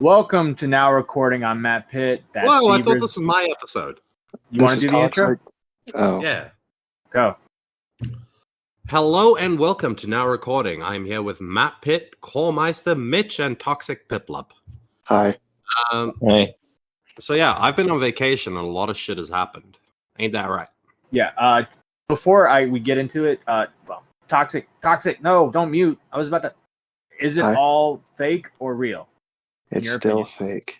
Welcome to Now Recording. I'm Matt Pitt. That's Whoa, I thought this was my episode. You want to do the intro? Oh. Yeah. Go. Hello and welcome to Now Recording. I'm here with Matt Pitt, Callmeister, Mitch, and Toxic Piplup. Hi. Hey. So yeah, I've been on vacation and a lot of shit has happened. Ain't that right? Yeah. Before we get into it, Toxic, no, don't mute. I was about to... Is it all fake or real? It's still fake.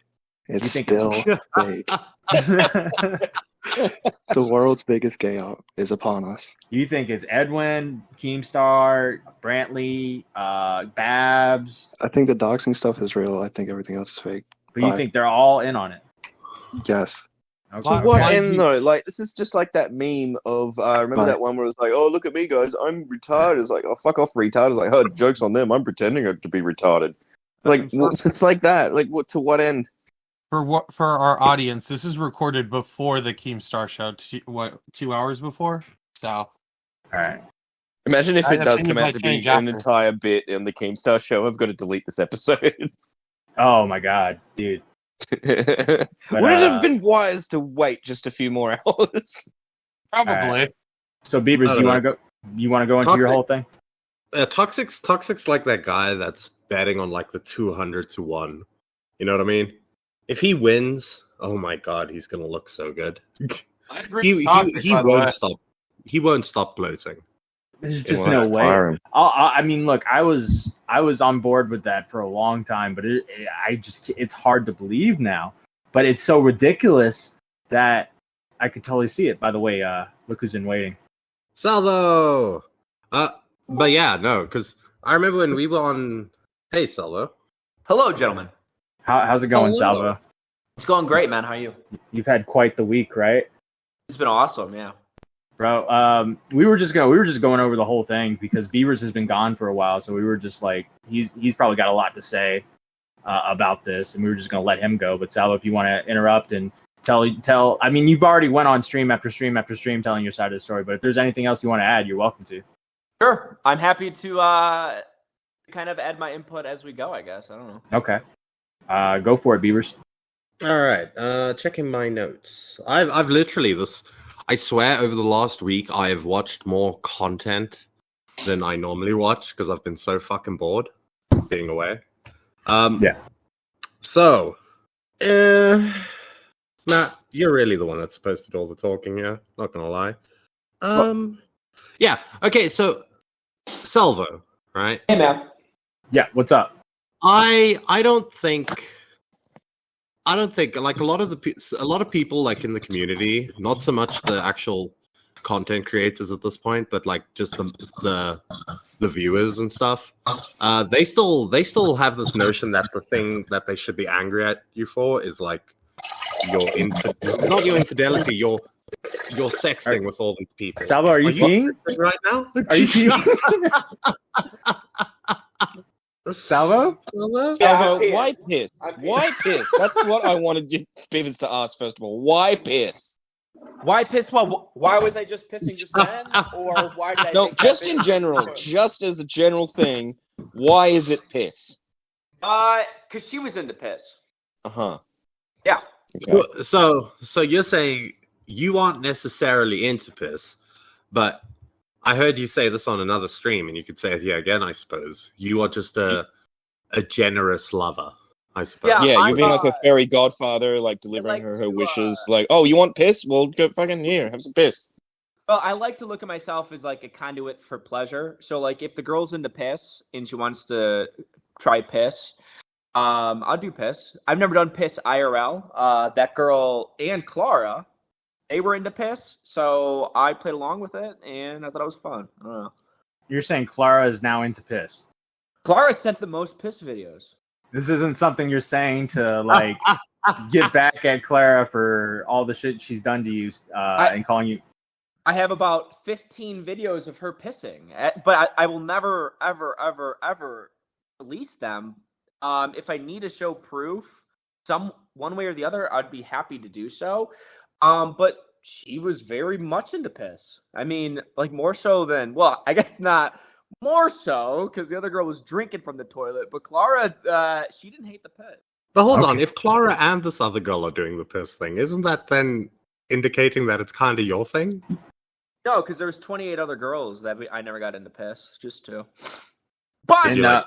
It's still fake. The world's biggest gay out is upon us. You think it's Edwin, Keemstar, Brantley, Babs? I think the doxing stuff is real. I think everything else is fake. But you think they're all in on it? Yes. Okay. To what end, though? Like, this is just like that meme of, remember that one where it's like, oh, look at me, guys, I'm retarded. It's like, oh, fuck off, retard. It's like, oh, joke's on them. I'm pretending to be retarded. Like, it's like that. Like, what? To what end? For our audience, this is recorded before the Keemstar show. 2 hours before? So, all right. Imagine if it does come out to be an entire bit in the Keemstar show. I've got to delete this episode. Oh my god, dude. Would it have been wise to wait just a few more hours? Probably. Right. So, Beavers, you want to go? You want to go into your whole thing? Toxic's like that guy that's betting on like the 200 to 1. You know what I mean? If he wins, oh my god, he's gonna look so good. He won't stop. He won't stop gloating. There's just no way. I mean, look, I was on board with that for a long time, but it's hard to believe now. But it's so ridiculous that I could totally see it. By the way, look who's in waiting. Salvo! But yeah, no, because I remember when we were on... Hey, Salvo. Hello, gentlemen. How's it going, Salvo? It's going great, man. How are you? You've had quite the week, right? It's been awesome, yeah. Bro, we were just going over the whole thing because Beavers has been gone for a while, so we were just like, he's probably got a lot to say about this, and we were just gonna let him go. But Salvo, if you want to interrupt and tell, I mean, you've already went on stream after stream after stream telling your side of the story, but if there's anything else you want to add, you're welcome to. Sure, I'm happy to kind of add my input as we go. I guess I don't know. Okay, go for it, Beavers. All right, checking my notes. I've literally I swear over the last week I have watched more content than I normally watch because I've been so fucking bored being away. Yeah. So, Matt, you're really the one that's supposed to do all the talking here. Not gonna lie. Yeah. Okay. So, Salvo, right? Hey, man. Yeah. What's up? I don't think like a lot of people like in the community, not so much the actual content creators at this point, but like just the viewers and stuff. They still have this notion that the thing that they should be angry at you for is like not your infidelity, your sexting with all these people. Salvo, are you peeing right now? Are you peeing? Salvo, why piss? Why piss? That's what I wanted you Beavers to ask first of all. Why piss? Why piss? Well, why was I just pissing just then? Or why did I? No, just in general, just as a general thing. Why is it piss? Because she was into piss. Yeah. Okay. So you're saying you aren't necessarily into piss, but I heard you say this on another stream, and you could say it here again, I suppose. You are just a generous lover, I suppose. Yeah, you're being like a fairy godfather, like delivering her wishes. Like, oh, you want piss? Well, go fucking here, have some piss. Well, I like to look at myself as like a conduit for pleasure. So, like, if the girl's into piss and she wants to try piss, I'll do piss. I've never done piss IRL. That girl and Clara, they were into piss, so I played along with it, and I thought it was fun. I don't know. You're saying Clara is now into piss? Clara sent the most piss videos. This isn't something you're saying to, like, get back at Clara for all the shit she's done to you and calling you... I have about 15 videos of her pissing, but I will never, ever, ever, ever release them. If I need to show proof, one way or the other, I'd be happy to do so. But she was very much into piss. I mean, like more so than, well, I guess not more so because the other girl was drinking from the toilet. But Clara, she didn't hate the piss. But hold on, Okay. if Clara and this other girl are doing the piss thing, isn't that then indicating that it's kind of your thing? No, because there's 28 other girls that I never got into piss. Just two. But Did And you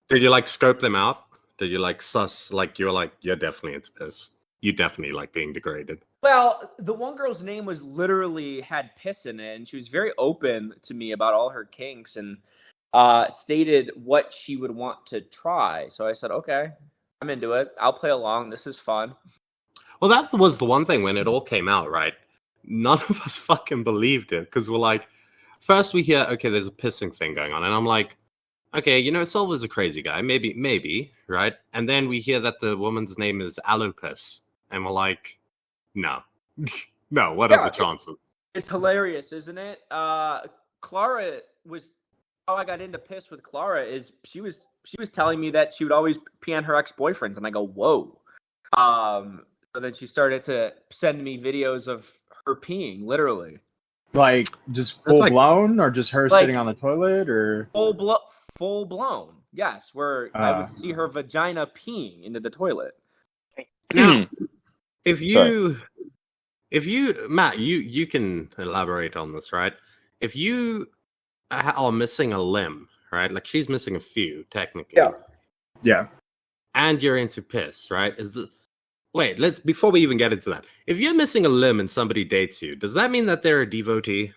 did you like scope them out? Did you like suss? Like you're like you're definitely into piss. You definitely like being degraded. well, the one girl's name was literally had piss in it, and she was very open to me about all her kinks and stated what she would want to try. So I said, okay, I'm into it. I'll play along. This is fun. Well, that was the one thing when it all came out, right? None of us fucking believed it because we're like, first we hear, okay, there's a pissing thing going on, and I'm like, okay, Silver's a crazy guy, maybe, right? And then we hear that the woman's name is Alopus, and we're like, no, no, what are the chances? It's hilarious, isn't it? Clara was how I got into piss with Clara is she was telling me that she would always pee on her ex-boyfriends, and I go, whoa. So then she started to send me videos of her peeing, literally. like just That's full like- blown, or just her like- sitting on the toilet, or Full blown. Yes, where I would see her vagina peeing into the toilet. Now, if you, Matt, you can elaborate on this, right? If you are missing a limb, right? Like she's missing a few, technically. Yeah. yeah. And you're into piss, right? Before we even get into that, if you're missing a limb and somebody dates you, does that mean that they're a devotee?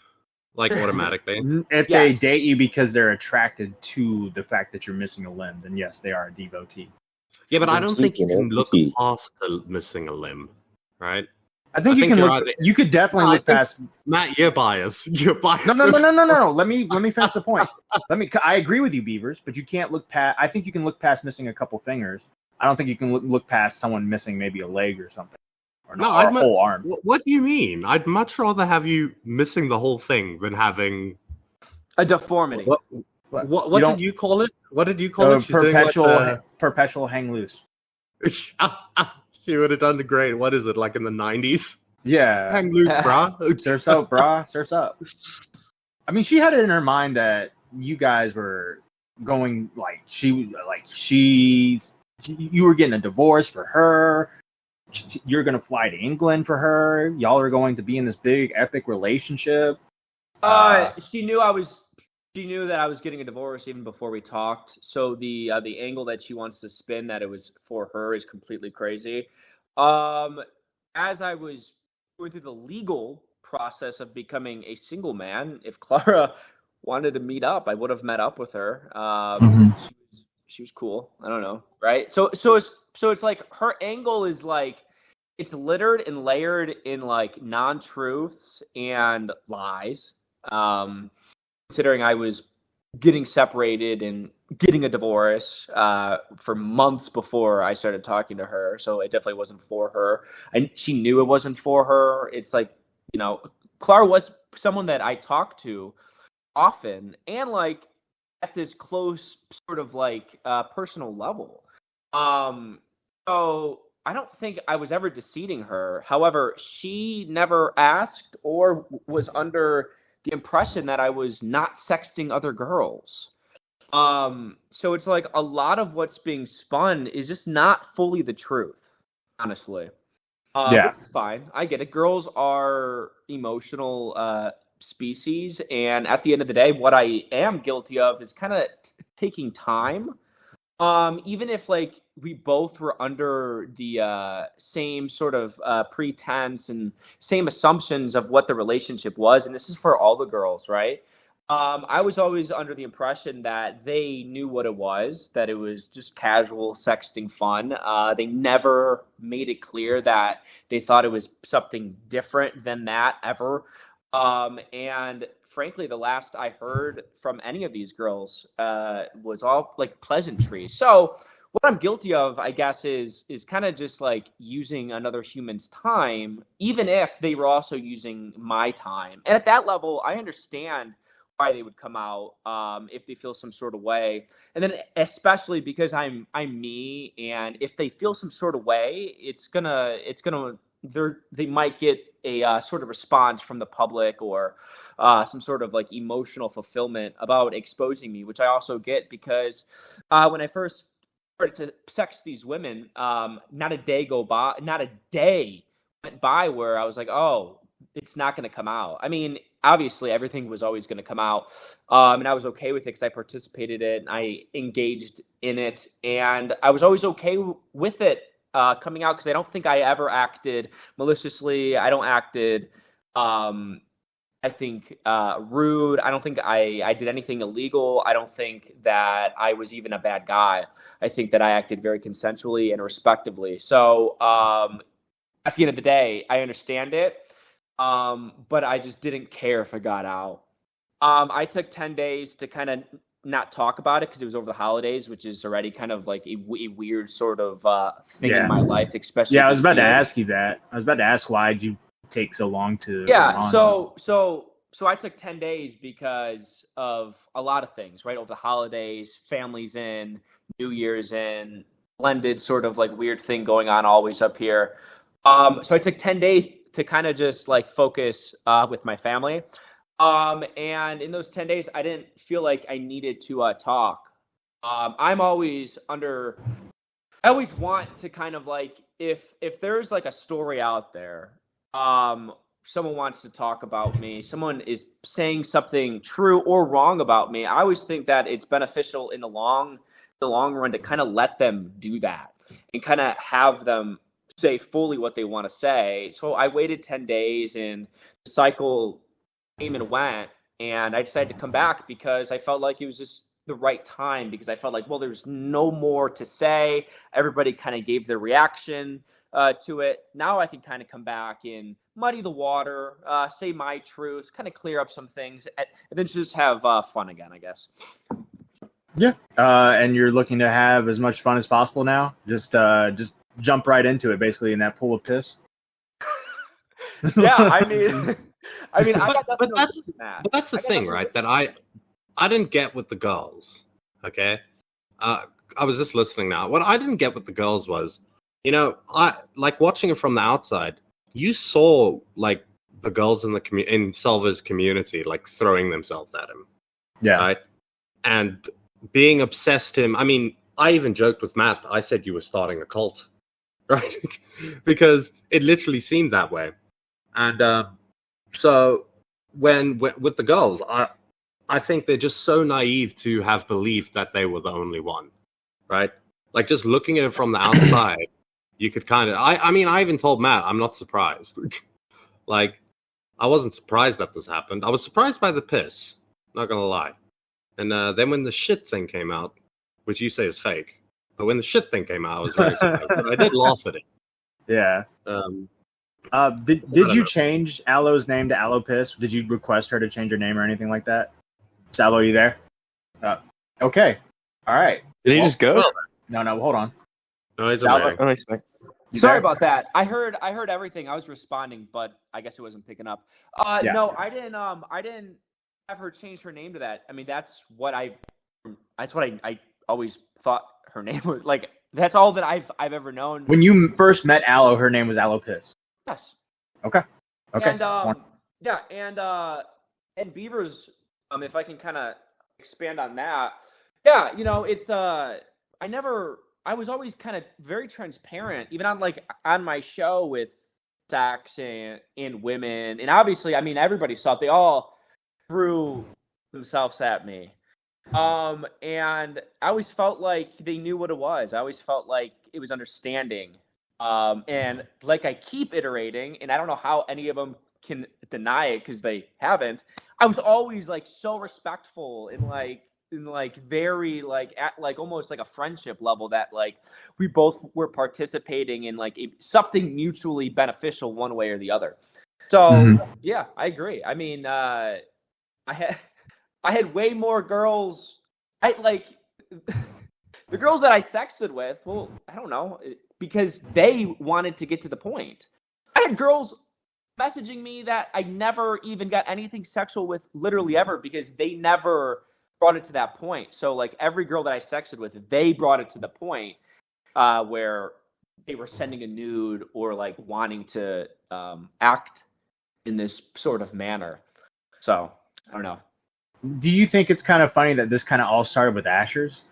Like automatically? If Yes. they date you because they're attracted to the fact that you're missing a limb, then yes, they are a devotee. Yeah, but I don't think you can look Devotee. past the missing a limb, right? I think you think can you're look. either- You could definitely I look think- past. Matt, you're biased. You're biased. No. Let me finish the point. I agree with you, Beavers, but you can't look past. I think you can look past missing a couple fingers. I don't think you can look past someone missing maybe a leg or something, or, No, or a whole arm. What do you mean? I'd much rather have you missing the whole thing than having A deformity. what did you call it? What did you call it? She's doing Perpetual hang loose. she would have done great. What is it like in the 90s? Yeah, Hang loose, brah. surf's up, brah. Surf's up. I mean, she had it in her mind that you guys were going you were getting a divorce for her. You're gonna fly to England for her. Y'all are going to be in this big epic relationship. She knew that I was getting a divorce even before we talked. So the angle that she wants to spin that it was for her is completely crazy. As I was going through the legal process of becoming a single man, if Clara wanted to meet up, I would have met up with her. She was cool. I don't know, right? So it's like her angle is like it's littered and layered in like non-truths and lies. Considering I was getting separated and getting a divorce for months before I started talking to her, so it definitely wasn't for her, and she knew it wasn't for her. It's like, Clara was someone that I talked to often and like at this close sort of like personal level. So I don't think I was ever deceiving her. However, she never asked or was under the impression that I was not sexting other girls. So it's like a lot of what's being spun is just not fully the truth, honestly. Yeah. Which is fine. I get it. Girls are emotional species, and at the end of the day, what I am guilty of is kind of taking time. Even if like we both were under the same sort of pretense and same assumptions of what the relationship was, and this is for all the girls, right? I was always under the impression that they knew what it was, that it was just casual sexting fun. They never made it clear that they thought it was something different than that ever. And frankly, the last I heard from any of these girls was all like pleasantries. So what I'm guilty of, I guess, is kind of just like using another human's time, even if they were also using my time. And at that level, I understand why they would come out if they feel some sort of way. And then especially because I'm me, and if they feel some sort of way, they might get a sort of response from the public or some sort of like emotional fulfillment about exposing me, which I also get because when I first started to sex these women, not a day went by where I was like, oh, it's not going to come out. I mean, obviously everything was always going to come out. And I was okay with it because I participated in it and I engaged in it. And I was always okay with it coming out because I don't think I ever acted maliciously. I don't acted, I think, rude. I don't think I did anything illegal. I don't think that I was even a bad guy. I think that I acted very consensually and respectively. So at the end of the day, I understand it. But I just didn't care if I got out. I took 10 days to kind of not talk about it because it was over the holidays, which is already kind of like a weird sort of thing in my life, especially. Yeah, I was about to ask you that. I was about to ask why did you take so long to respond? So I took 10 days because of a lot of things, right? Over the holidays, families in, New Year's in, blended sort of like weird thing going on always up here. So I took 10 days to kind of just like focus with my family. And in those 10 days, I didn't feel like I needed to talk. I always want to kind of like, if there's like a story out there, someone wants to talk about me, someone is saying something true or wrong about me, I always think that it's beneficial in the long run to kind of let them do that and kind of have them say fully what they want to say. So I waited 10 days and the cycle came and went, and I decided to come back because I felt like it was just the right time, because I felt like, well, there's no more to say. Everybody kind of gave their reaction to it. Now I can kind of come back and muddy the water, say my truths, kind of clear up some things, and then just have fun again, I guess. Yeah. And you're looking to have as much fun as possible now? Just jump right into it, basically, in that pool of piss. Yeah, I mean, I got but that's the thing, right? That I didn't get with the girls. Okay, I was just listening now. What I didn't get with the girls was, I like watching it from the outside. You saw like the girls in in Salvo's community like throwing themselves at him. Yeah. Right, and being obsessed him. I mean, I even joked with Matt. I said you were starting a cult. Right, because it literally seemed that way, and so when with the girls, I think they're just so naive to have believed that they were the only one, right? Like just looking at it from the outside, you could kind of. I mean, I even told Matt I'm not surprised. Like, I wasn't surprised that this happened. I was surprised by the piss, not gonna lie, and then when the shit thing came out, which you say is fake. But when the shit thing came out, I was very surprised. But I did laugh at it. Yeah. Did you change Aloe's name to Aloe Piss? Did you request her to change her name or anything like that? Salvo, are you there? Okay. All right. Did he just go? No, hold on. No, he's Salvo, Sorry about that. I heard everything. I was responding, but I guess it wasn't picking up. Yeah. No, I didn't have her change her name to that. I mean, that's what I always thought her name was. Like, that's all that I've ever known. When you first met Aloe, her name was Aloe Piss. Yes. Okay. And Beavers, if I can kind of expand on that. Yeah, it's I was always kind of very transparent, even on my show with sex and women. And obviously, I mean, everybody saw it. They all threw themselves at me. And I always felt like they knew what it was. I always felt like it was understanding. And like I keep iterating, and I don't know how any of them can deny it because they haven't. I was always like so respectful and very at almost like a friendship level that like we both were participating in like something mutually beneficial one way or the other. So yeah, I agree. I mean, I had way more girls. The girls that I sexted with. Well, I don't know, because they wanted to get to the point. I had girls messaging me that I never even got anything sexual with, literally ever, because they never brought it to that point. So like every girl that I sexted with, they brought it to the point where they were sending a nude or like wanting to act in this sort of manner. So I don't know. Do you think it's kind of funny that this kind of all started with Asher's,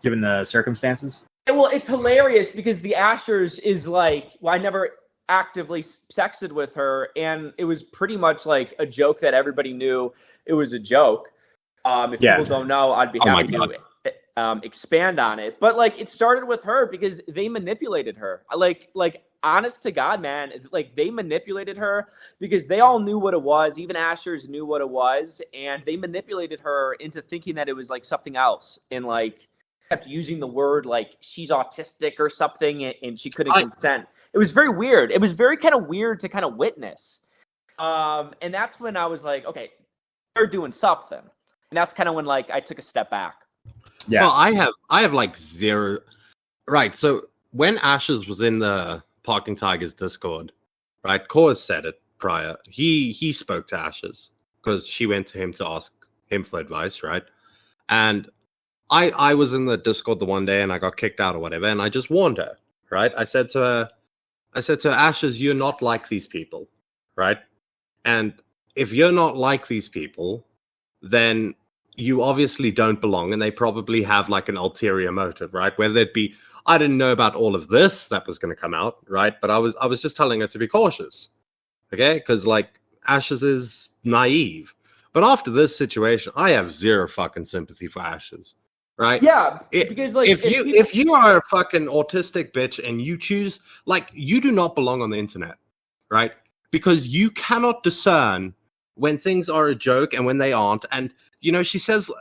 given the circumstances? Well, it's hilarious because the Ashers is like, well, I never actively sexted with her, and it was pretty much like a joke that everybody knew it was a joke. If people don't know, I'd be happy to expand on it. But like, it started with her because they manipulated her. Like honest to God, man, like they manipulated her because they all knew what it was. Even Ashers knew what it was, and they manipulated her into thinking that it was like something else, and like kept using the word like she's autistic or something, and she couldn't consent. It was very weird. It was very kind of weird to kind of witness. And that's when I was like, okay, they're doing something. And that's kind of when like I took a step back. Yeah. Well, I have like zero. Right. So when Ashes was in the Parking Tigers Discord, right? Cora said it prior. He spoke to Ashes because she went to him to ask him for advice, right? And I was in the Discord the one day and I got kicked out or whatever, and I just warned her, right? I said to her, Ashes, you're not like these people, right? And if you're not like these people, then you obviously don't belong, and they probably have like an ulterior motive, right? Whether it be, I didn't know about all of this that was going to come out, right? But I was just telling her to be cautious, okay? Because like Ashes is naive. But after this situation, I have zero fucking sympathy for Ashes. Right? Yeah, because like if you are a fucking autistic bitch and you choose, like, you do not belong on the internet, right? Because you cannot discern when things are a joke and when they aren't. And you know, she says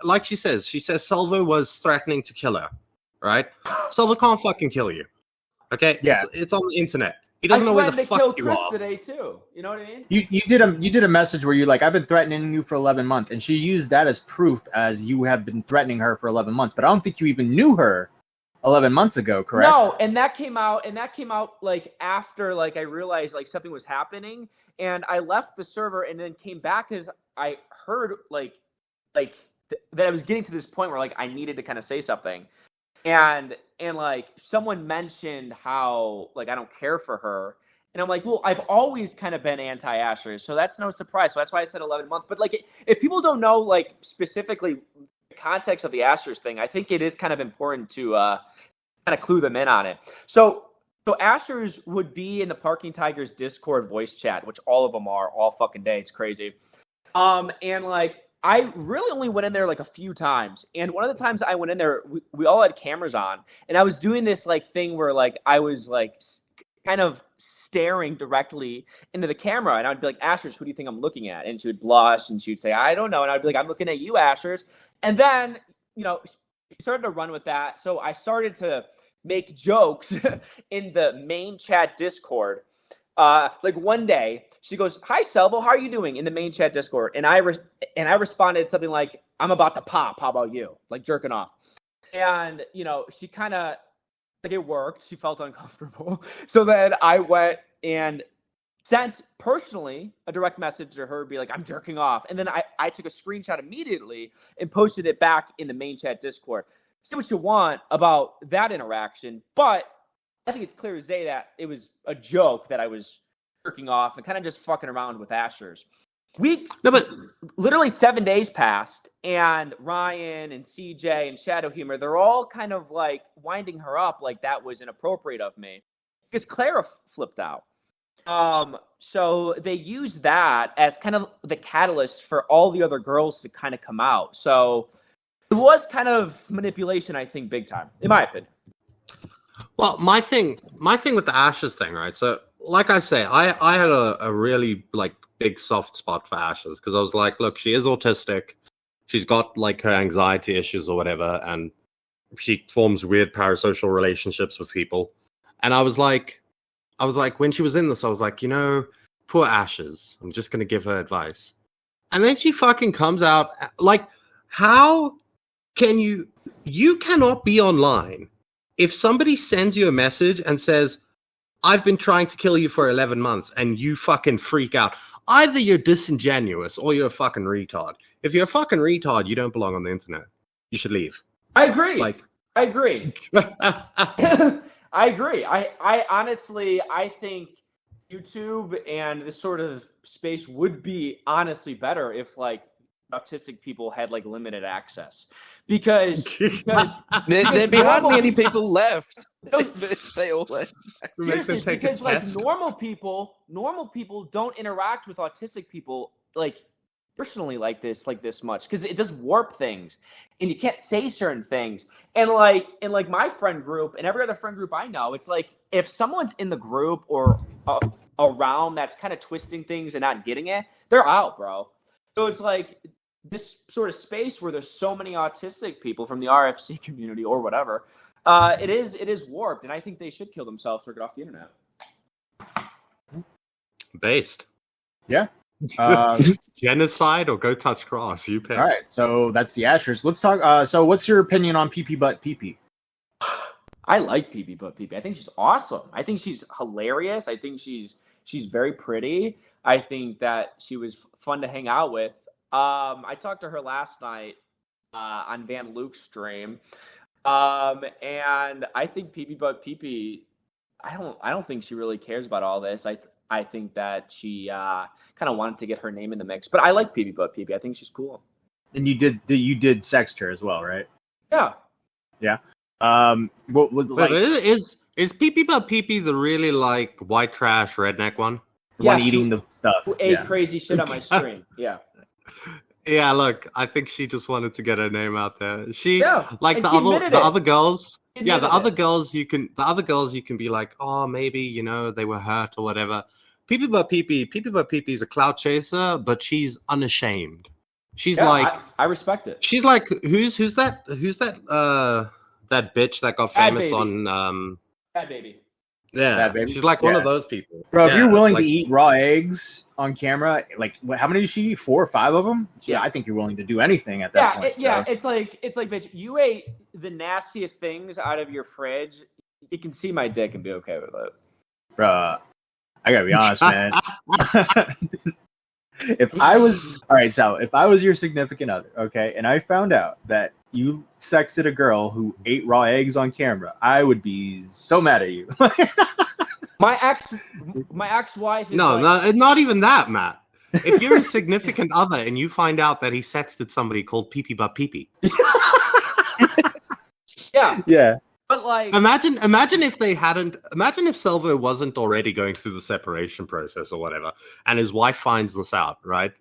Salvo was threatening to kill her, right? Salvo can't fucking kill you, okay? Yeah, it's on the internet. He doesn't know where the fuck you Chris are. today too. You know what I mean? You did a message where you like, I've been threatening you for 11 months, and she used that as proof as you have been threatening her for 11 months. But I don't think you even knew her 11 months ago, correct? No, and that came out like after like I realized like something was happening, and I left the server and then came back because I heard that I was getting to this point where like I needed to kind of say something. And like someone mentioned how like I don't care for her, and I'm like, well, I've always kind of been anti-Asher, so that's no surprise. So that's why I said 11 months. But like, if people don't know like specifically the context of the Ashers thing, I think it is kind of important to kind of clue them in on it. So Ashers would be in the Parking Tigers Discord voice chat, which all of them are all fucking day. It's crazy. And like, I really only went in there like a few times. And one of the times I went in there, we all had cameras on. And I was doing this like thing where like I was like kind of staring directly into the camera. And I'd be like, Ashers, who do you think I'm looking at? And she would blush and she would say, I don't know. And I'd be like, I'm looking at you, Ashers. And then, you know, she started to run with that. So I started to make jokes in the main chat Discord. Like one day she goes, "Hi Salvo, how are you doing?" in the main chat Discord, and I responded something like, "I'm about to pop. How about you?" Like jerking off. And you know, she kind of like it worked. She felt uncomfortable, so then I went and sent personally a direct message to her, be like, "I'm jerking off," and then I took a screenshot immediately and posted it back in the main chat Discord. Say what you want about that interaction, but I think it's clear as day that it was a joke that I was jerking off and kind of just fucking around with Ashers. Literally 7 days passed, and Ryan and CJ and Shadow Humor, they're all kind of like winding her up like that was inappropriate of me because Clara flipped out. So they used that as kind of the catalyst for all the other girls to kind of come out. So it was kind of manipulation, I think, big time, in my opinion. Well, my thing with the Ashes thing, right? So, like I say, I had a really like big soft spot for Ashes because I was like, look, she is autistic, she's got like her anxiety issues or whatever, and she forms weird parasocial relationships with people. And I was like, when she was in this, I was like, you know, poor Ashes. I'm just gonna give her advice, and then she fucking comes out like, how can you cannot be online. If somebody sends you a message and says, I've been trying to kill you for 11 months, and you fucking freak out, either you're disingenuous or you're a fucking retard. If you're a fucking retard, you don't belong on the internet. You should leave. I agree. I agree. I agree. I honestly, I think YouTube and this sort of space would be honestly better if like autistic people had like limited access because There'd be hardly any people left. They all left. Seriously, take a because like test. normal people don't interact with autistic people like personally like this much because it does warp things and you can't say certain things. And like in like my friend group and every other friend group I know, it's like if someone's in the group or around that's kind of twisting things and not getting it, they're out, bro. So it's like this sort of space where there's so many autistic people from the RFC community or whatever. It is warped, and I think they should kill themselves or get off the internet. Based. Yeah. Genocide or go touch grass. You pick. All right, so that's the Ashers. Let's talk. So, what's your opinion on Pee Butt Pee? I like Pee Butt Pee. I think she's awesome. I think she's hilarious. I think she's very pretty. I think that she was fun to hang out with. I talked to her last night on Van Luke's stream, and I think Pee Butt Pee. I don't think she really cares about all this. I think that she kind of wanted to get her name in the mix, but I like Pee Butt Pee. I think she's cool. And you did sext her as well, right? Yeah. Yeah. What was like? Is Pee Butt Pee the really like white trash redneck one? Yeah, one eating the stuff. Who ate crazy shit on my stream. Yeah. Yeah, look, I think she just wanted to get her name out there. She like and the she other admitted the it. other girls. She Yeah, the admitted other girls you can be like, oh, maybe, you know, they were hurt or whatever. Pee Butt Pee is a clout chaser, but she's unashamed. She's like I respect it. she's like who's that that bitch that got Bad famous Baby. on Bad Baby. yeah, Bad Baby? she's like one Yeah. of those people. Bro, if Yeah, you're willing like, to eat raw eggs on camera, like how many did she eat? 4 or 5 of them? Yeah. I think you're willing to do anything at that point. It's like bitch, you ate the nastiest things out of your fridge. You can see my dick and be okay with it. Bruh, I gotta be honest, man. If I was your significant other, okay, and I found out that you sexted a girl who ate raw eggs on camera, I would be so mad at you. My ex-wife is not even that, Matt. If you're a significant other and you find out that he sexted somebody called Pee Butt Pee, yeah. Yeah. But like imagine if Salvo wasn't already going through the separation process or whatever, and his wife finds this out, right?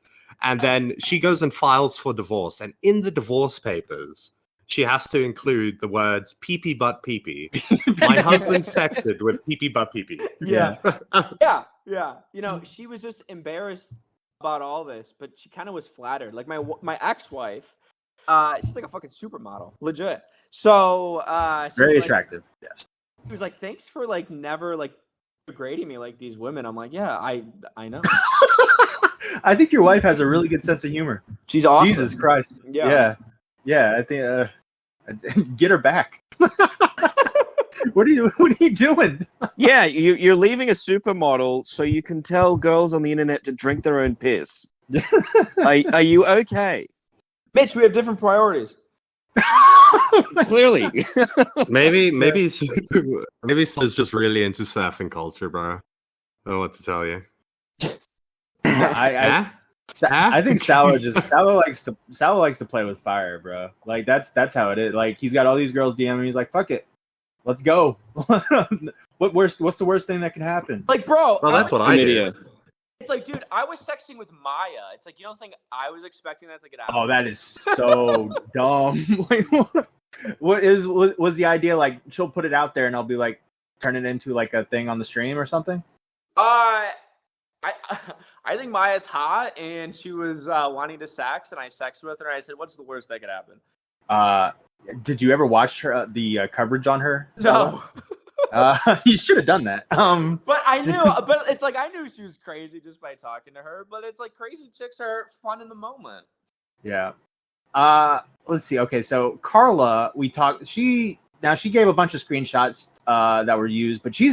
And then she goes and files for divorce, and in the divorce papers, she has to include the words "pee butt pee." My husband sexted with Pee Butt Pee. Yeah. Yeah. You know, she was just embarrassed about all this, but she kind of was flattered. Like my ex-wife, she's like a fucking supermodel, legit. So she Very was like- attractive. Yes. She was like, "Thanks for like never like degrading me like these women." I'm like, "Yeah, I know." I think your wife has a really good sense of humor. She's awesome. Jesus Christ. Yeah. Yeah. I think get her back. What are you doing? Yeah, you're leaving a supermodel so you can tell girls on the internet to drink their own piss. Are you okay? Mitch, we have different priorities. Clearly. Maybe Sal's just really into surfing culture, bro. I don't know what to tell you. I think Salo likes to play with fire, bro. Like that's how it is. Like he's got all these girls DMing. He's like, fuck it, let's go. What's the worst thing that can happen? Like, bro. Well, that's what I did. It's like, dude, I was sexting with Maya. It's like, you don't think I was expecting that to get out? Oh, that is so dumb. Was the idea like she'll put it out there and I'll be like turn it into like a thing on the stream or something? I think Maya's hot and she was wanting to sex and I sexted with her and I said, what's the worst that could happen? Did you ever watch her the coverage on her? No. You should have done that. But I knew, but it's like I knew she was crazy just by talking to her. But it's like crazy chicks are fun in the moment. Yeah. Let's see. Okay, so Carla, she gave a bunch of screenshots that were used, but she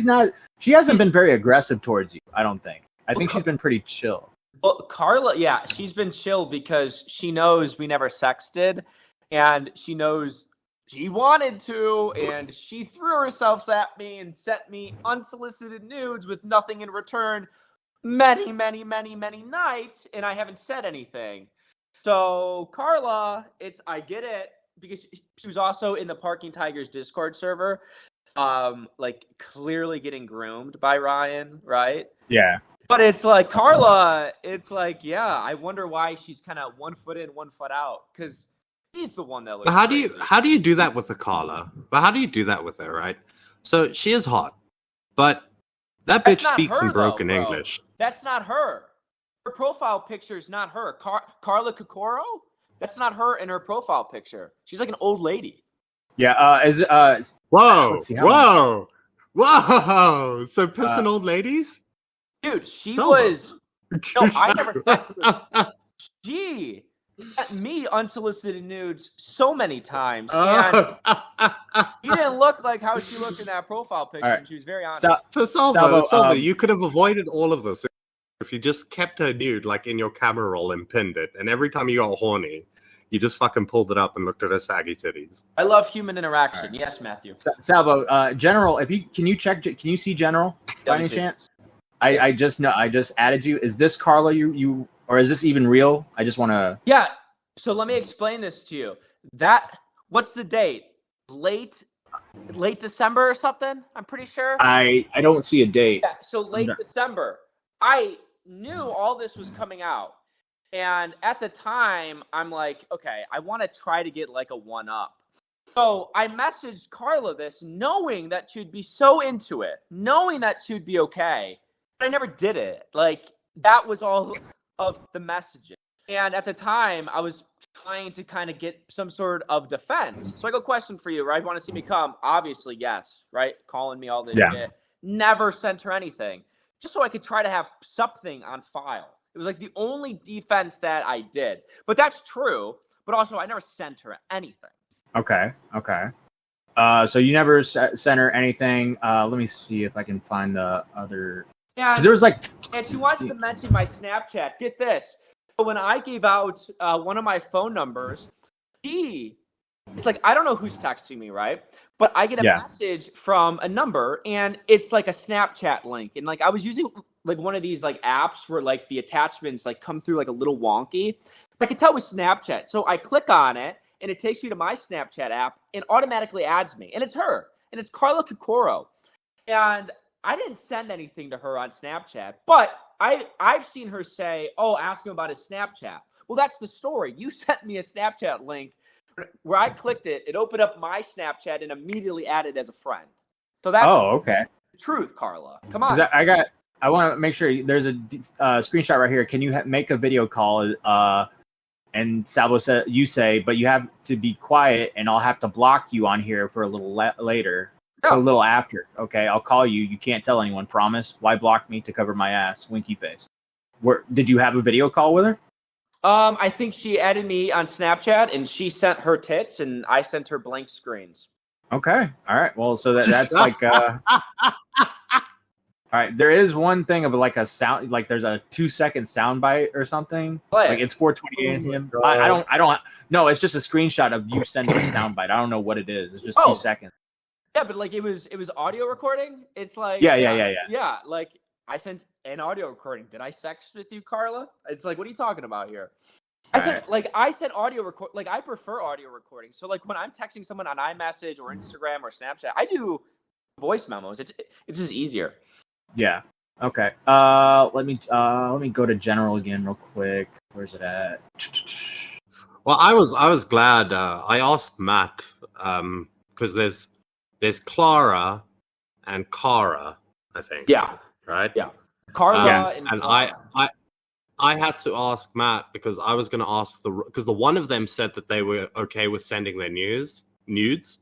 hasn't been very aggressive towards you, I don't think. I think she's been pretty chill. Well, Carla, yeah, she's been chill because she knows we never sexted, and she knows she wanted to, and she threw herself at me and sent me unsolicited nudes with nothing in return many, many, many, many nights, and I haven't said anything. So Carla, I get it because she was also in the Parking Tigers Discord server, like clearly getting groomed by Ryan, right? Yeah. But it's like Carla, it's like, yeah, I wonder why she's kind of 1 foot in, 1 foot out, because he's the one that looks. How crazy. do you do that with a Carla? But how do you do that with her, right? So she is hot, but that That's bitch not speaks her, in broken though, bro. English. That's not her. Her profile picture is not her. Carla Kokoro? That's not her in her profile picture. She's like an old lady. Yeah. Whoa, let's see how whoa! So pissing old ladies? Dude, she Salvo. was. No, I never. She sent me unsolicited nudes so many times, and she didn't look like how she looked in that profile picture. Right. And she was very honest. So Salvo, Salvo, you could have avoided all of this if you just kept her nude like in your camera roll and pinned it, and every time you got horny, you just fucking pulled it up and looked at her saggy titties. I love human interaction. Yes, Matthew. Salvo, General, can you see General by any chance? I just added you. Is this Carla you or is this even real? I just want to. Yeah. So let me explain this to you. What's the date? Late December or something? I'm pretty sure. I don't see a date. Yeah. So late December. I knew all this was coming out, and at the time, I'm like, okay, I want to try to get like a 1-up. So I messaged Carla this, knowing that she'd be so into it, knowing that she'd be okay. But I never did it. Like, that was all of the messaging. And at the time, I was trying to kind of get some sort of defense. So I got a question for you, right? Want to see me come? Obviously, yes, right? Calling me all this shit. Never sent her anything. Just so I could try to have something on file. It was like the only defense that I did. But that's true. But also, I never sent her anything. Okay. So you never sent her anything. Let me see if I can find the other. Yeah. Because there was like. And she wants to mention my Snapchat. Get this. So when I gave out one of my phone numbers, it's like, I don't know who's texting me, right? But I get a message from a number, and it's like a Snapchat link. And like I was using like one of these like apps where like the attachments like come through like a little wonky. I could tell it was Snapchat. So I click on it, and it takes me to my Snapchat app and automatically adds me. And it's her. And it's Carla Kokoro. And I didn't send anything to her on Snapchat, but I've seen her say, "Oh, ask him about his Snapchat." Well, that's the story. You sent me a Snapchat link where I clicked it. It opened up my Snapchat and immediately added as a friend. So that's the truth, Carla. Come on. I want to make sure there's a screenshot right here. Can you make a video call? And Salvo said, you say, but you have to be quiet, and I'll have to block you on here for a little later. A little after. Okay, I'll call you. You can't tell anyone. Promise. Why block me? To cover my ass. Winky face. Did you have a video call with her? I think she added me on Snapchat, and she sent her tits, and I sent her blank screens. Okay. All right. Well, so that's like. All right. There is one thing of like a sound, like there's a 2-second sound bite or something. Like it's 4:28 a.m. I don't. No, it's just a screenshot of you sending a sound bite. I don't know what it is. It's just 2 seconds. Yeah, but like it was audio recording. It's like yeah. Like I sent an audio recording. Did I sex with you, Carla? It's like, what are you talking about here? I said audio record. Like I prefer audio recording. So like when I'm texting someone on iMessage or Instagram or Snapchat, I do voice memos. It's just easier. Yeah. Okay. Let me go to General again real quick. Where's it at? Well, I was glad I asked Matt because there's Clara and Cara, I think. Yeah. Right? Yeah. Carla and I had to ask Matt because I was going to ask because the one of them said that they were okay with sending their nudes,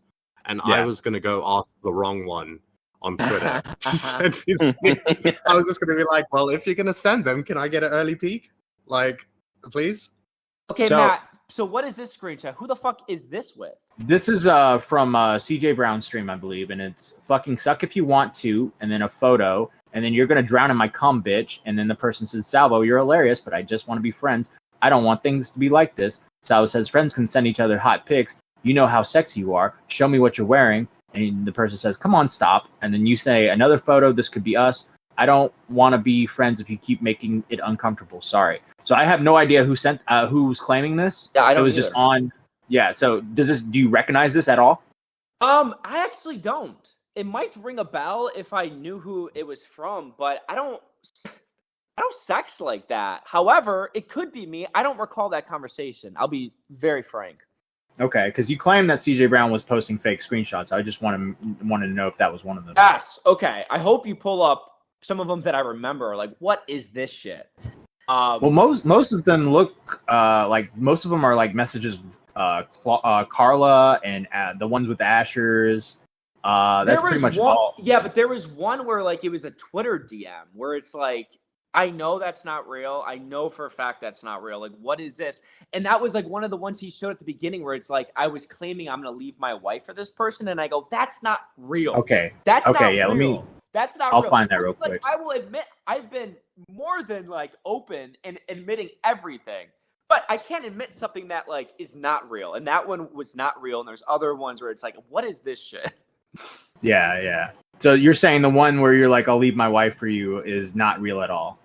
and I was going to go ask the wrong one on Twitter to send me the nudes. I was just going to be like, well, if you're going to send them, can I get an early peek? Like, please? Okay, Matt. So what is this screenshot? Who the fuck is this with? This is from CJ Brown's stream, I believe, and it's fucking suck if you want to, and then a photo, and then you're gonna drown in my cum, bitch. And then the person says, Salvo, you're hilarious, but I just want to be friends. I don't want things to be like this. Salvo says, friends can send each other hot pics. You know how sexy you are. Show me what you're wearing. And the person says, come on, stop. And then you say, another photo. This could be us. I don't want to be friends if you keep making it uncomfortable. Sorry. So I have no idea who's claiming this. Yeah, I don't It was either. just on. Yeah. So do you recognize this at all? I actually don't. It might ring a bell if I knew who it was from, but I don't sex like that. However, it could be me. I don't recall that conversation. I'll be very frank. Okay, because you claimed that CJ Brown was posting fake screenshots. I just wanted to know if that was one of them. Yes. Okay. I hope you pull up some of them that I remember. Like, what is this shit? Well, most of them look like most of them are like messages with Carla and the ones with Asher's. That's pretty much all. Yeah, but there was one where like it was a Twitter DM where it's like, I know that's not real. I know for a fact that's not real. Like, what is this? And that was like one of the ones he showed at the beginning where it's like, I was claiming I'm going to leave my wife for this person. And I go, that's not real. Okay. That's okay, not yeah, real. That's not I'll real. find that real It's like, quick. I will admit, I've been more than like open and admitting everything. But I can't admit something that like is not real. And that one was not real. And there's other ones where it's like, what is this shit? Yeah. So you're saying the one where you're like, I'll leave my wife for you is not real at all?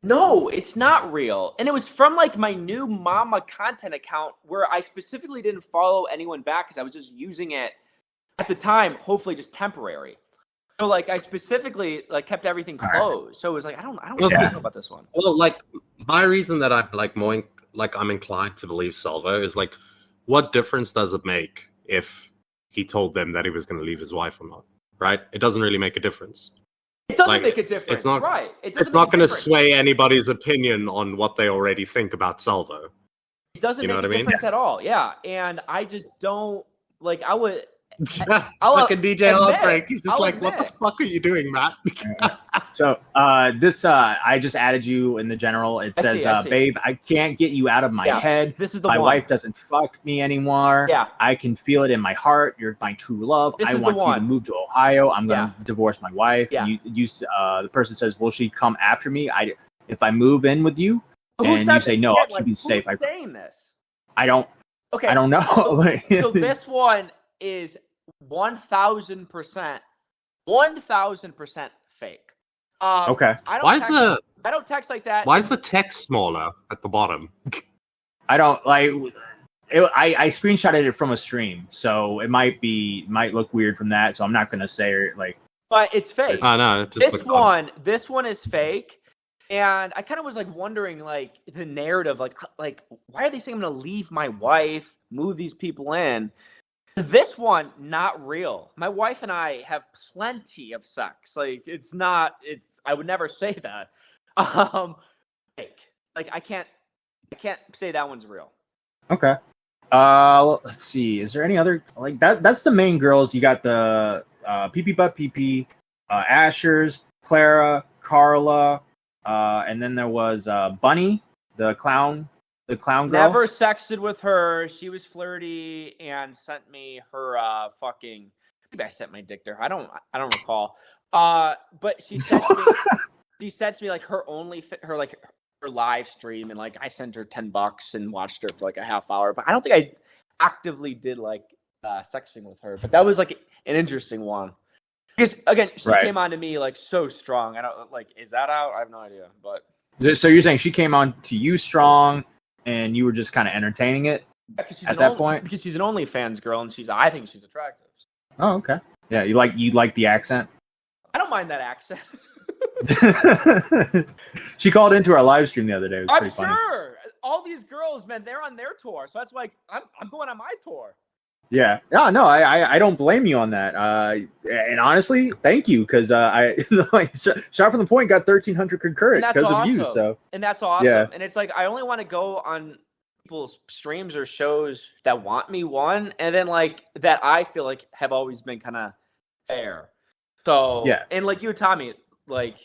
No, it's not real. And it was from like my new mama content account where I specifically didn't follow anyone back because I was just using it at the time, hopefully just temporary. So like I specifically like kept everything closed. So it was like I don't know about this one. Well, like my reason that I'm like more I'm inclined to believe Salvo is like, what difference does it make if he told them that he was going to leave his wife or not? Right? It doesn't really make a difference. It doesn't Like, make a difference. it's not- right. It's not going to sway anybody's opinion on what they already think about Salvo. It doesn't You know make what a I mean? difference at all. Yeah. And I just don't like I would I'll fucking DJ admit, Heartbreak. He's just I'll like, what the admit. fuck are you doing, Matt? So this I just added you in the general. It I says, see, I see. babe, I can't get you out of my Yeah, head. This is the My one. wife doesn't fuck me anymore. Yeah. I can feel it in my heart. You're my true love. This I is the want you to one. move to Ohio. I'm going to Yeah. divorce my wife. Yeah. The person says, will she come after me? If I move in with you, Who and said you say this? no, Yeah, I'll keep you who's safe. saying this? I don't Okay. know. So this one is 1,000%, 1,000% fake. Okay. I don't text like that. Why is the text smaller at the bottom? I don't like. I screenshotted it from a stream, so it might look weird from that. So I'm not gonna say like. But it's fake. Oh no, it just looked odd. This one is fake. And I kind of was like wondering, like the narrative, like why are they saying I'm gonna leave my wife, move these people in? This one, not real. My wife and I have plenty of sex. Like it's not. I would never say that. Fake. Like I can't say that one's real. Okay. Let's see. Is there any other like that? That's the main girls. You got the PP Butt PP, Asher's, Clara, Carla, and then there was Bunny, the clown girl. Never sexted with her. She was flirty and sent me her fucking. Maybe I sent my dick to her. I don't recall. But she sent me like her her live stream, and like I sent her $10 and watched her for like a half hour. But I don't think I actively did like sexting with her. But that was like an interesting one. Because again, she came on to me like so strong. I don't like. Is that out? I have no idea. But So you're saying she came on to you strong, and you were just kind of entertaining it at that point? Because she's an OnlyFans girl, and I think she's attractive. Oh, okay. Yeah, you like the accent. I don't mind that accent. She called into our live stream the other day. It was I'm pretty funny. sure. All these girls, man, they're on their tour, so that's why I'm going on my tour. Yeah. No, I don't blame you on that. And honestly, thank you, because I like Shot from the Point got 1,300 concurrent because of you. So And that's awesome. Yeah. And it's like I only want to go on people's streams or shows that want me, one, and then like that I feel like have always been kind of fair. So Yeah. and like you, Tommy, like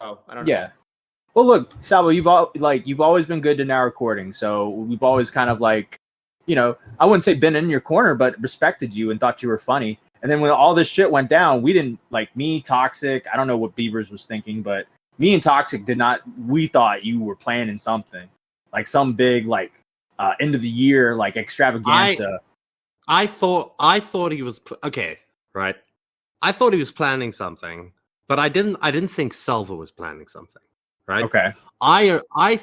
I don't know. yeah. Well, look, Salvo, you've always been good to now recording. So we've always kind of like, I wouldn't say been in your corner, but respected you and thought you were funny. And then when all this shit went down, we didn't like me, Toxic. I don't know what Beavers was thinking, but me and Toxic did not. We thought you were planning something like some big like end of the year like extravaganza. I thought he was okay, right? I thought he was planning something, but I didn't think Salvo was planning something, right? Okay. I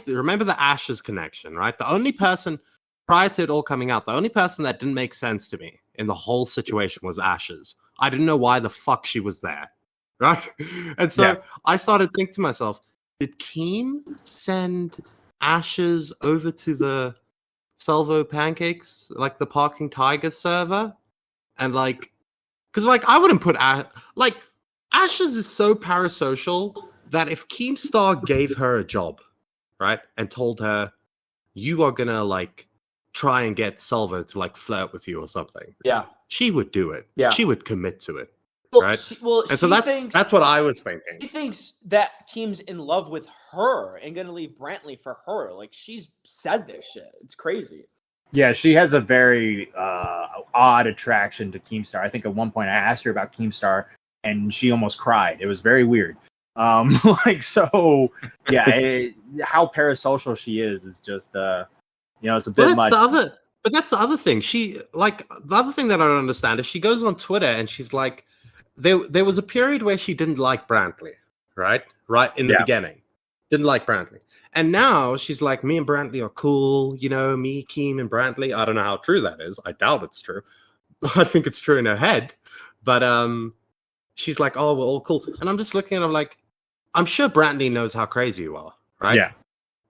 remember the Ashes connection, right? The only person prior to it all coming out, the only person that didn't make sense to me in the whole situation was Ashes. I didn't know why the fuck she was there, right? And so I started thinking to myself, did Keem send Ashes over to the Salvo Pancakes, like the Parking Tiger server? And like, because like I wouldn't put like Ashes is so parasocial that if Keemstar gave her a job, right, and told her you are gonna like try and get Salvo to like flirt with you or something, she would do it. She would commit to it, right? And so that's what I was thinking. She thinks that Keem's in love with her and gonna leave Brantley for her. Like she's said this shit. It's crazy. Yeah, she has a very odd attraction to Keemstar. I think at one point I asked her about Keemstar, and she almost cried. It was very weird. Like so, yeah. How parasocial she is just, it's a bit much. But that's the other thing. She like the other thing that I don't understand is she goes on Twitter and she's like, there was a period where she didn't like Brantley, right? Right in the beginning, didn't like Brantley. And now she's like, me and Brantley are cool, me, Keem, and Brantley. I don't know how true that is. I doubt it's true. I think it's true in her head. But she's like, oh, we're all cool. And I'm just looking at her like, I'm sure Brantley knows how crazy you are, right? Yeah.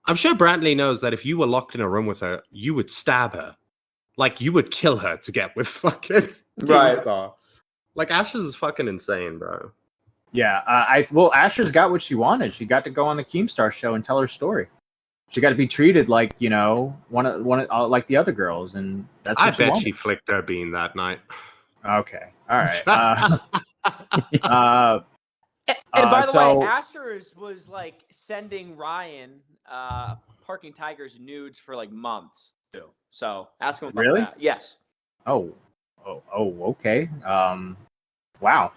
I'm sure Brantley knows that if you were locked in a room with her, you would stab her. Like, you would kill her to get with fucking Keemstar. Like, Ashes is fucking insane, bro. Yeah, Asher's got what she wanted. She got to go on the Keemstar show and tell her story. She got to be treated like one of like the other girls, and that's what I bet wanted. she flicked her bean that night. Okay, all right. And by the way, Asher's was like sending Ryan Parking Tigers nudes for like months too. So ask him about that. Yes. Oh, okay. Wow.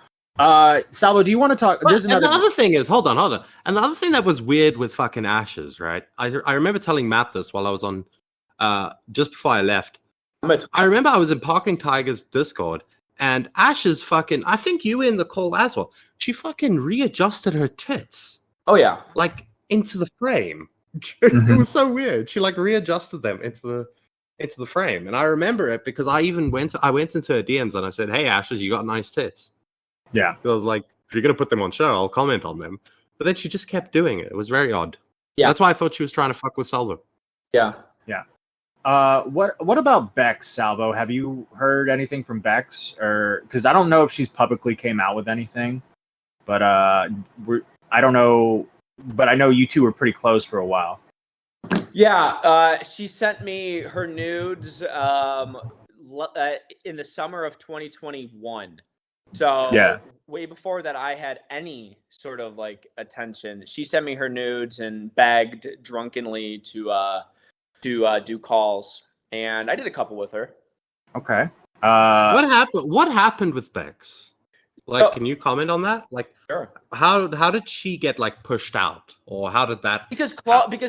Salvo, do you want to talk? Well, and the other thing is, hold on. And the other thing that was weird with fucking Ashes, right? I remember telling Matt this while I was on, just before I left. I remember I was in Parking Tigers Discord, and Ashes fucking, I think you were in the call as well. She fucking readjusted her tits. Oh yeah, like into the frame. It was so weird. She like readjusted them into the frame, and I remember it because I went into her DMs and I said, "Hey Ashes, you got nice tits." Yeah. I was like, if you're going to put them on show, I'll comment on them. But then she just kept doing it. It was very odd. Yeah. That's why I thought she was trying to fuck with Salvo. Yeah. Yeah. What about Bex, Salvo? Have you heard anything from Bex? Or because I don't know if she's publicly came out with anything. But I don't know. But I know you two were pretty close for a while. Yeah. She sent me her nudes in the summer of 2021. So way before that I had any sort of like attention. She sent me her nudes and begged drunkenly to do calls, and I did a couple with her. Okay. What happened with Bex? Like, can you comment on that? Like, sure. How did she get like pushed out, or how did that? Because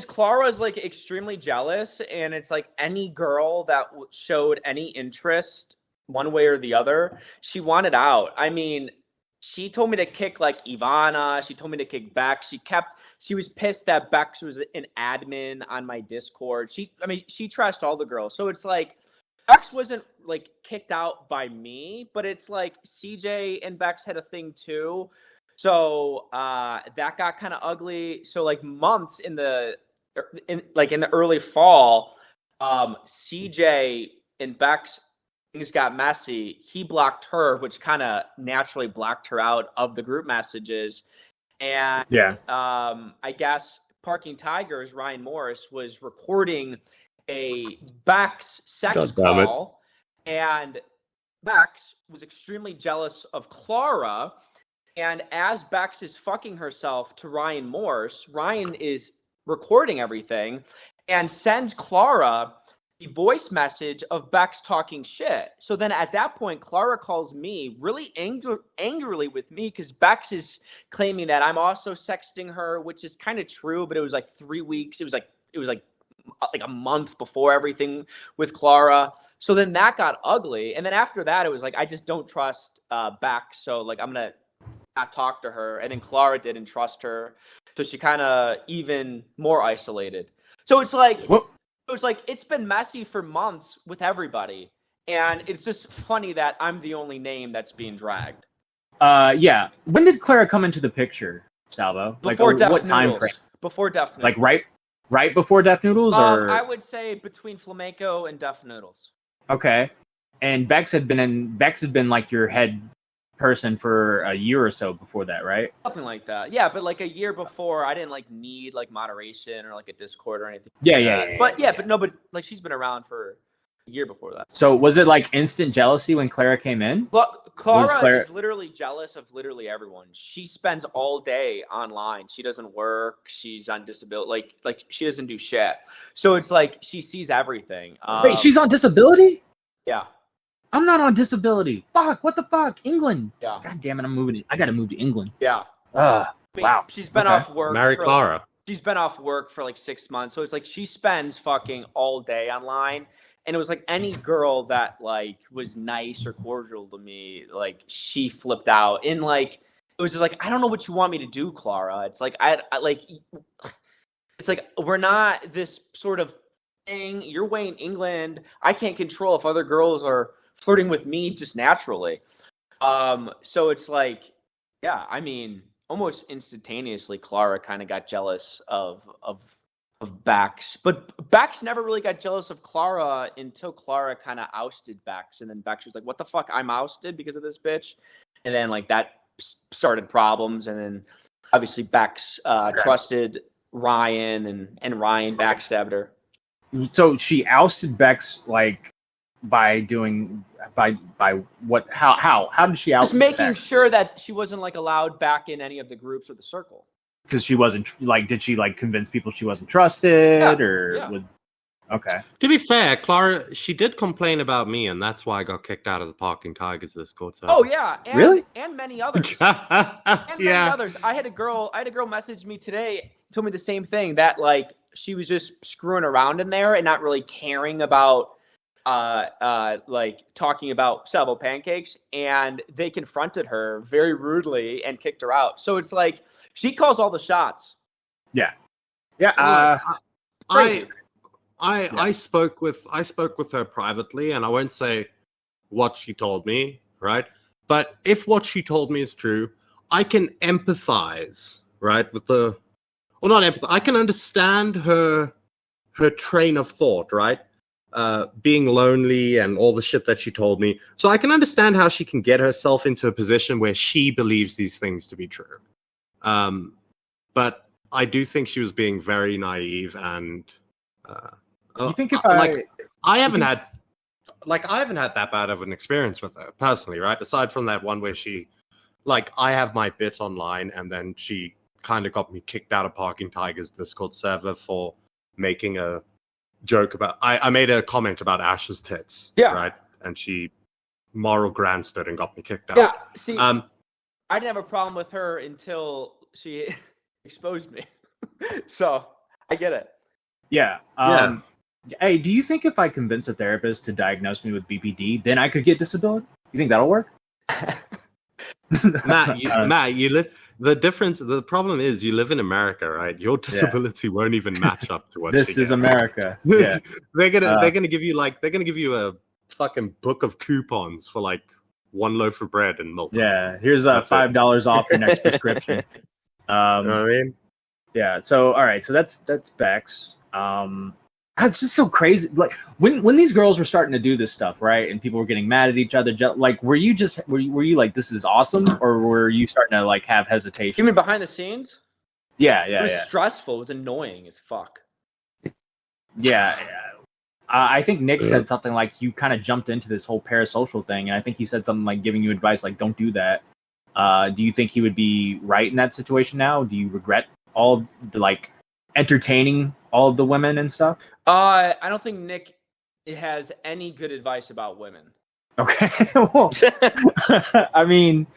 Clara is like extremely jealous, and it's like any girl that showed any interest one way or the other, she wanted out. I mean, she told me to kick like Ivana. She told me to kick Bex. She was pissed that Bex was an admin on my Discord. She trashed all the girls. So it's like Bex wasn't like kicked out by me, but it's like CJ and Bex had a thing too. So that got kind of ugly. So like months in the early fall, CJ and Bex, things got messy. He blocked her, which kind of naturally blocked her out of the group messages. And I guess Parking Tigers, Ryan Morris, was recording a Bex sex call, and Bex was extremely jealous of Clara. And as Bex is fucking herself to Ryan Morris, Ryan is recording everything and sends Clara the voice message of Bex talking shit. So then at that point, Clara calls me really angrily with me because Bex is claiming that I'm also sexting her, which is kind of true, but it was like 3 weeks. It was like a month before everything with Clara. So then that got ugly. And then after that, it was like, I just don't trust Bex. So like, I'm going to not talk to her, and then Clara didn't trust her, so she kind of even more isolated. So it's like it's been messy for months with everybody, and it's just funny that I'm the only name that's being dragged. Yeah. When did Clara come into the picture, Salvo? Before like, Death what Noodles. time frame? Before Death Noodles. Like right before Death Noodles, or I would say between Flamenco and Death Noodles. okay. And Bex had been like your head person for a year or so before that, right? Something like that. Yeah, but like a year before, I didn't like need like moderation or like a Discord or anything. Yeah. But no, but like she's been around for a year before that. So was it like instant jealousy when Clara came in? Look, Clara is literally jealous of literally everyone. She spends all day online. She doesn't work. She's on disability. Like she doesn't do shit. So it's like she sees everything. Wait, she's on disability? Yeah. I'm not on disability. Fuck, what the fuck? England. Yeah. God damn it, I'm moving. I gotta move to England. Yeah. Wow. She's been off work. Marry Clara. She's been off work for like 6 months. So it's like she spends fucking all day online. And it was like any girl that like was nice or cordial to me, like she flipped out. And like it was just like, I don't know what you want me to do, Clara. It's like I like it's like we're not this sort of thing. You're way in England. I can't control if other girls are flirting with me just naturally. So it's like, yeah, I mean, almost instantaneously, Clara kind of got jealous of Bax, but Bax never really got jealous of Clara until Clara kind of ousted Bax, and then Bax was like, "What the fuck? I'm ousted because of this bitch," and then like that started problems, and then obviously Bax trusted Ryan, and Ryan backstabbed her. So she ousted Bex like by what? How did she oust? Just making Bex? sure that she wasn't like allowed back in any of the groups or the circle. Because she wasn't like, did she like convince people she wasn't trusted okay. To be fair, Clara, she did complain about me, and that's why I got kicked out of the Parking Tigers Discord. So. Oh yeah, and, really? And many others. Many others. I had a girl message me today, told me the same thing, that like she was just screwing around in there and not really caring about like talking about Salvo pancakes, and they confronted her very rudely and kicked her out. So it's like she calls all the shots. Yeah. I spoke with her privately, and I won't say what she told me, right? But if what she told me is true, I can empathize, right, with not empathize. I can understand her train of thought, right? Being lonely and all the shit that she told me. So I can understand how she can get herself into a position where she believes these things to be true. But I do think she was being very naive, and you think if I haven't had that bad of an experience with her personally, right? Aside from that one where she, like, I have my bit online, and then she kind of got me kicked out of Parking Tigers Discord server for making a joke about. I made a comment about Ash's tits, right? And she moral grandstood and got me kicked out. Yeah, see, I didn't have a problem with her until she exposed me. So I get it. Yeah. Hey, do you think if I convince a therapist to diagnose me with BPD, then I could get disability? You think that'll work? Matt, you live. The problem is you live in America, right? Your disability won't even match up to what this is America. Yeah. they're gonna give you a fucking book of coupons for like one loaf of bread and milk. Yeah, here's $5 off your next prescription. You know what I mean? Yeah. So all right. So that's Bex. It's just so crazy. Like when these girls were starting to do this stuff, right? And people were getting mad at each other. Like, were you like, this is awesome, or were you starting to like have hesitation? You mean behind the scenes? Yeah. It was stressful. It was annoying as fuck. Yeah. I think Nick said something like you kind of jumped into this whole parasocial thing, and I think he said something like giving you advice like don't do that. Do you think he would be right in that situation now? Do you regret all the like entertaining all of the women and stuff? I don't think Nick has any good advice about women. Okay. Well, I mean,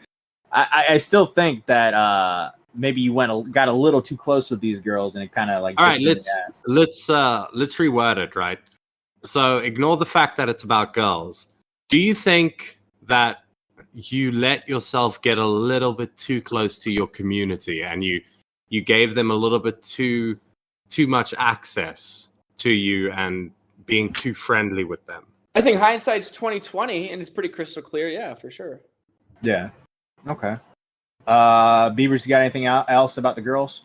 I still think that maybe you got a little too close with these girls, and it kind of like. All right, let's reword it, right? So ignore the fact that it's about girls. Do you think that you let yourself get a little bit too close to your community, and you gave them a little bit too much access to you and being too friendly with them. I think hindsight's 20/20, and it's pretty crystal clear. Yeah, for sure. Yeah. Okay. Beavers, you got anything else about the girls?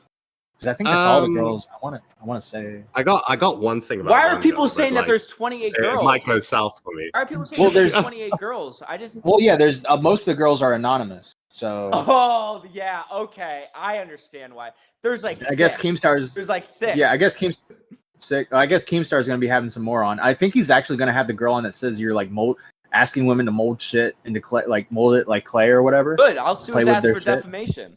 Because I think that's all the girls. I want to say. I got one thing about. Why are people saying that there's 28 girls? It might go south for me. Why are people saying there's 28 girls? Well, yeah. There's most of the girls are anonymous. So. Oh yeah. Okay, I understand why. There's like. I guess Keemstar's. There's like 6. Yeah, I guess Keemstar's going to be having some more on. I think he's actually going to have the girl on that says you're like asking women to mold shit into clay, like mold it like clay or whatever. Good. I'll sue his ass for defamation.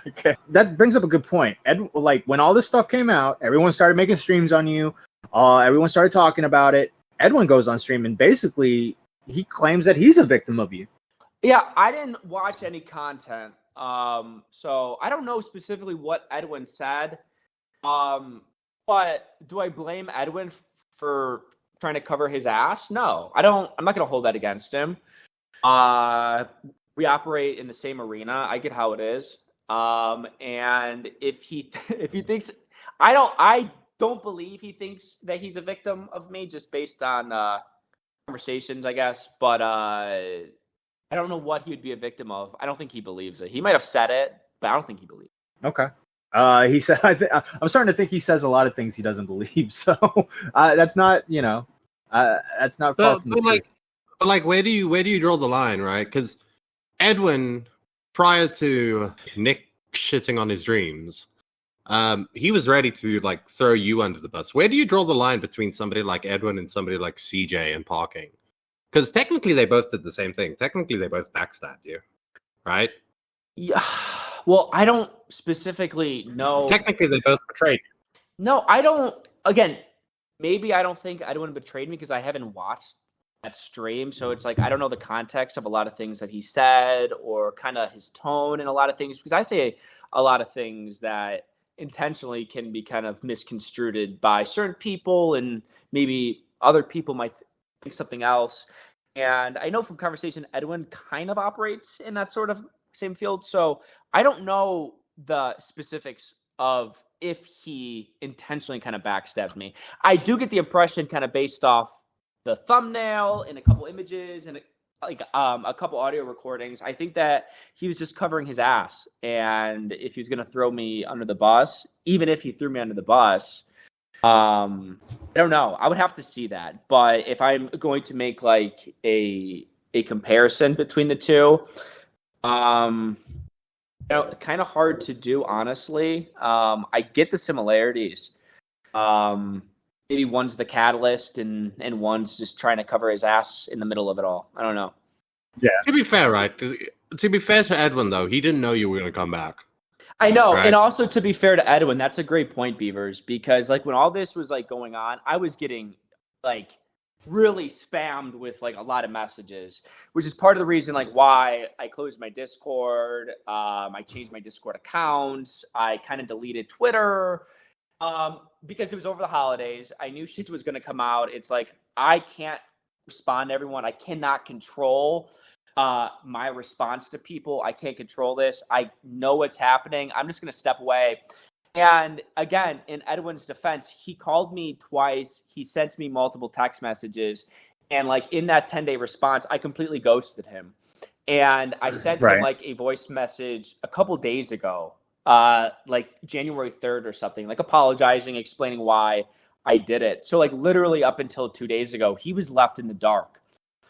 Okay, that brings up a good point. Like when all this stuff came out, everyone started making streams on you. Everyone started talking about it. Edwin goes on stream and basically he claims that he's a victim of you. Yeah, I didn't watch any content, so I don't know specifically what Edwin said. But do I blame Edwin for trying to cover his ass? No, I don't. I'm not going to hold that against him. We operate in the same arena. I get how it is. And if he thinks, I don't believe he thinks that he's a victim of me just based on conversations, I guess. But I don't know what he would be a victim of. I don't think he believes it. He might have said it, but I don't think he believes it. Okay. He said, I'm starting to think he says a lot of things he doesn't believe. So that's not, that's not. But like, where do you draw the line, right? Because Edwin, prior to Nick shitting on his dreams, he was ready to like throw you under the bus. Where do you draw the line between somebody like Edwin and somebody like CJ and Parking? Because technically they both did the same thing. Technically they both backstabbed you, right? Yeah. Well, I don't specifically know. Technically they both betrayed you. No, I don't. Again, maybe I don't think Edwin betrayed me because I haven't watched that stream. So it's like I don't know the context of a lot of things that he said or kind of his tone and a lot of things, because I say a lot of things that intentionally can be kind of misconstrued by certain people, and maybe other people might think something else. And I know from conversation, Edwin kind of operates in that sort of same field. So I don't know the specifics of if he intentionally kind of backstabbed me. I do get the impression, kind of based off the thumbnail and a couple images and a couple audio recordings, I think that he was just covering his ass. And if he was going to throw me under the bus, even if he threw me under the bus, I don't know. I would have to see that. But if I'm going to make like a comparison between the two, kind of hard to do, honestly. I get the similarities. Maybe one's the catalyst and one's just trying to cover his ass in the middle of it all. I don't know. Yeah. To be fair, right? To be fair to Edwin, though, he didn't know you were going to come back. I know. Right? And also, to be fair to Edwin, that's a great point, Beavers, because like when all this was like going on, I was getting like really spammed with like a lot of messages, which is part of the reason like why I closed my Discord. I changed my Discord accounts. I kind of deleted Twitter. Because it was over the holidays. I knew shit was going to come out. It's like, I can't respond to everyone. I cannot control my response to people. I can't control this. I know what's happening. I'm just going to step away. And again, in Edwin's defense, he called me twice. He sent me multiple text messages. And like in that 10-day response, I completely ghosted him. And I sent him like a voice message a couple days ago. Like January 3rd or something, like apologizing, explaining why I did it. So like literally up until 2 days ago, he was left in the dark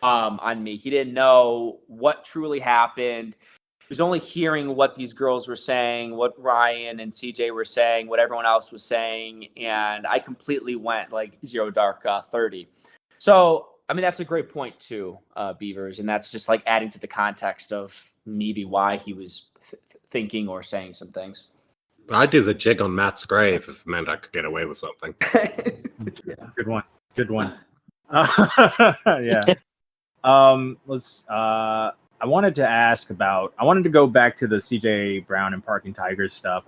on me. He didn't know what truly happened. He was only hearing what these girls were saying, what Ryan and CJ were saying, what everyone else was saying. And I completely went like zero dark 30. So, I mean, that's a great point too, Beavers. And that's just like adding to the context of maybe why he was thinking or saying some things. I'd do the jig on Matt's grave if it meant I could get away with something. Yeah. Good one. Yeah. I wanted to go back to the CJ Brown and Parking Tigers stuff.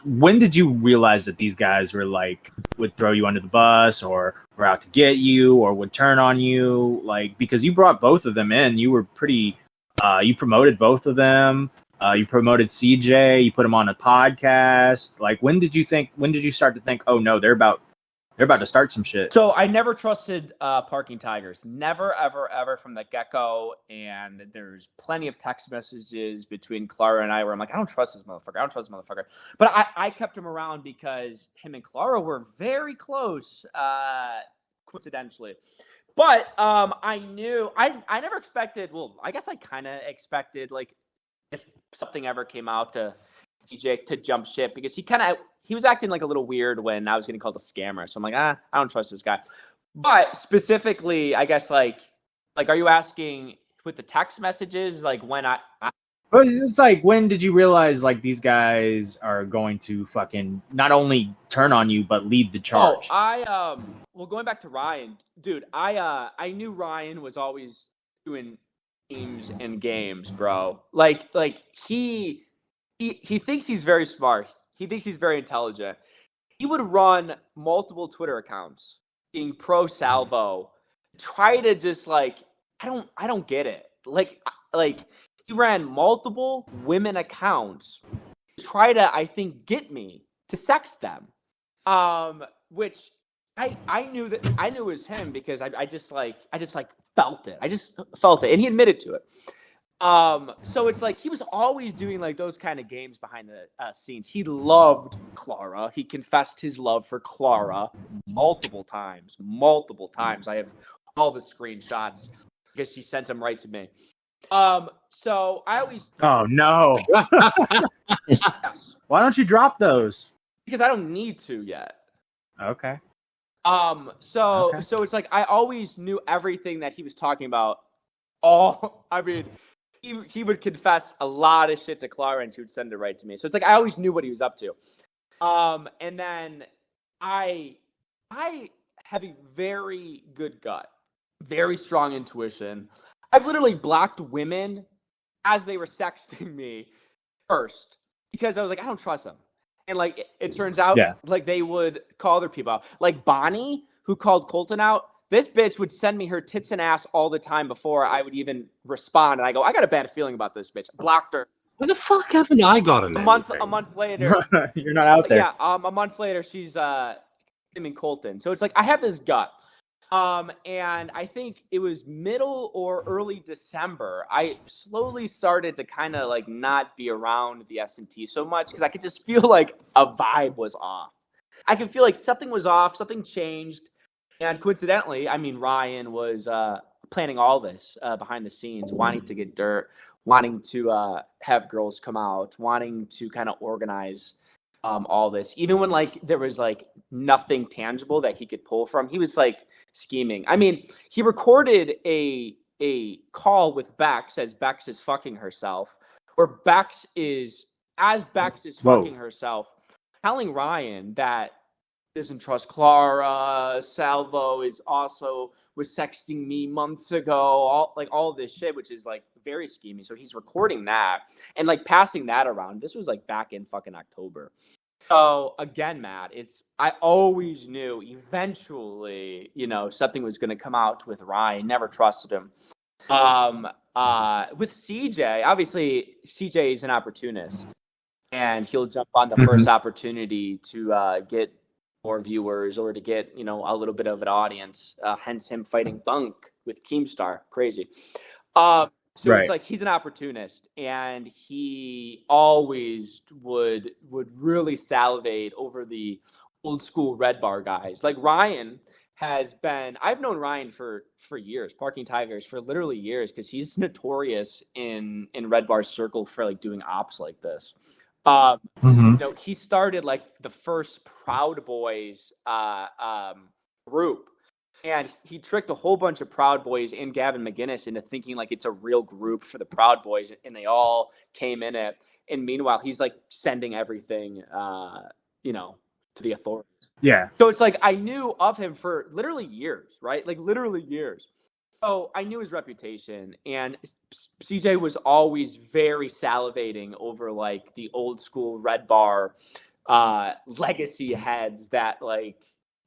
when did you realize that these guys were like would throw you under the bus or were out to get you or would turn on you? Like, because you brought both of them in, you were pretty. You promoted both of them. You promoted CJ. You put him on a podcast. Like, when did you start to think, oh no, they're about to start some shit? So I never trusted Parking Tigers. Never, ever, ever from the get-go. And there's plenty of text messages between Clara and I where I'm like, I don't trust this motherfucker. But I kept him around because him and Clara were very close, coincidentally. But I knew, I never expected, well, I guess I kind of expected, like, if something ever came out to DJ to jump ship, because he was acting like a little weird when I was getting called a scammer. So I'm like, I don't trust this guy. But specifically, I guess, like, are you asking with the text messages, like when But it's like, when did you realize like these guys are going to fucking not only turn on you but lead the charge? Well, going back to Ryan, dude, I knew Ryan was always doing teams and games, bro. Like he thinks he's very smart. He thinks he's very intelligent. He would run multiple Twitter accounts being pro Salvo, try to just like, I don't get it. Like he ran multiple women accounts to try to, I think, get me to sex them. Which I knew it was him because I just felt it. I just felt it, and he admitted to it. So it's like he was always doing like those kind of games behind the scenes. He loved Clara. He confessed his love for Clara multiple times. I have all the screenshots because she sent them right to me. So I always. Oh no! Yes. Why don't you drop those? Because I don't need to yet. Okay. So it's like I always knew everything that he was talking about. He would confess a lot of shit to Clara and she would send it right to me. So it's like I always knew what he was up to. And then I have a very good gut, very strong intuition. I've literally blocked women as they were sexting me first because I was like, I don't trust them. And like it turns out, like they would call their people out. Like Bonnie, who called Colton out. This bitch would send me her tits and ass all the time before I would even respond. And I go, I got a bad feeling about this bitch. Blocked her. Why the fuck haven't I gotten A month later. You're not out there. Yeah, a month later, she's him and Colton. So it's like I have this gut. And I think it was middle or early December, I slowly started to kind of like not be around the S&T so much because I could just feel like a vibe was off. I could feel like something was off, something changed. And coincidentally, I mean, Ryan was planning all this behind the scenes, wanting to get dirt, wanting to have girls come out, wanting to kind of organize all this. Even when like there was like nothing tangible that he could pull from, he was like scheming. I mean, he recorded a call with Bex as Bex is fucking herself, where Bex is fucking herself, telling Ryan that doesn't trust Clara. Salvo was sexting me months ago. All this shit, which is like very scheming. So he's recording that and like passing that around. This was like back in fucking October. So again, Matt, I always knew eventually, something was going to come out with Ryan. Never trusted him. With CJ, obviously CJ is an opportunist, and he'll jump on the first opportunity to get more viewers or to get, a little bit of an audience, hence him fighting Bunk with Keemstar. Crazy. So It's like he's an opportunist, and he always would really salivate over the old school Red Bar guys. Like Ryan I've known Ryan for years, Parking Tigers for literally years, because he's notorious in Red Bar's circle for like doing ops like this. He started like the first Proud Boys group, and he tricked a whole bunch of Proud Boys and Gavin McGinnis into thinking like it's a real group for the Proud Boys, and they all came in it. And meanwhile, he's like sending everything, to the authorities. Yeah. So it's like I knew of him for literally years, right? Like literally years. So I knew his reputation, and CJ was always very salivating over like the old school Red Bar legacy heads that like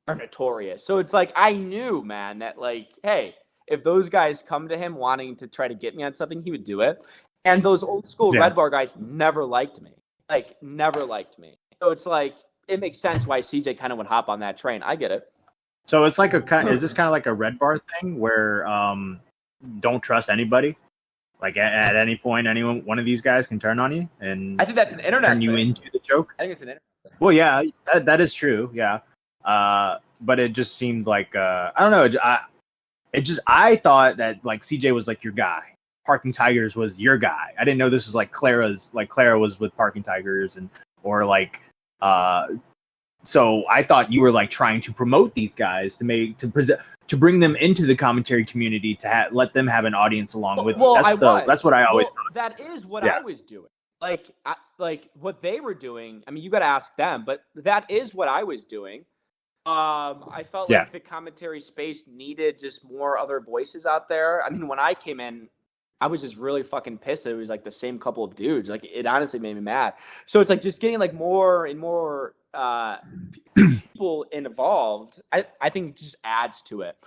are notorious. So it's like I knew, man, that like, hey, if those guys come to him wanting to try to get me on something, he would do it. And those old school Red Bar guys never liked me. Like, never liked me. So it's like, it makes sense why CJ kind of would hop on that train. I get it. So it's like is this kind of like a Red Bar thing where don't trust anybody? Like at any point, one of these guys can turn on you and I think that's an internet turn you into the joke. I think it's an internet thing. Well, yeah, that is true. Yeah. But it just seemed like I don't know. I thought that like CJ was like your guy. Parking Tigers was your guy. I didn't know this was like Clara's. Like Clara was with Parking Tigers or like. So I thought you were like trying to promote these guys to bring them into the commentary community to let them have an audience along with you. That's what I always thought. That is what I was doing. Like what they were doing. I mean, you got to ask them, but that is what I was doing. I felt like the commentary space needed just more other voices out there. I mean, when I came in, I was just really fucking pissed that it was like the same couple of dudes. Like it honestly made me mad. So it's like just getting like more and more people involved. I think just adds to it.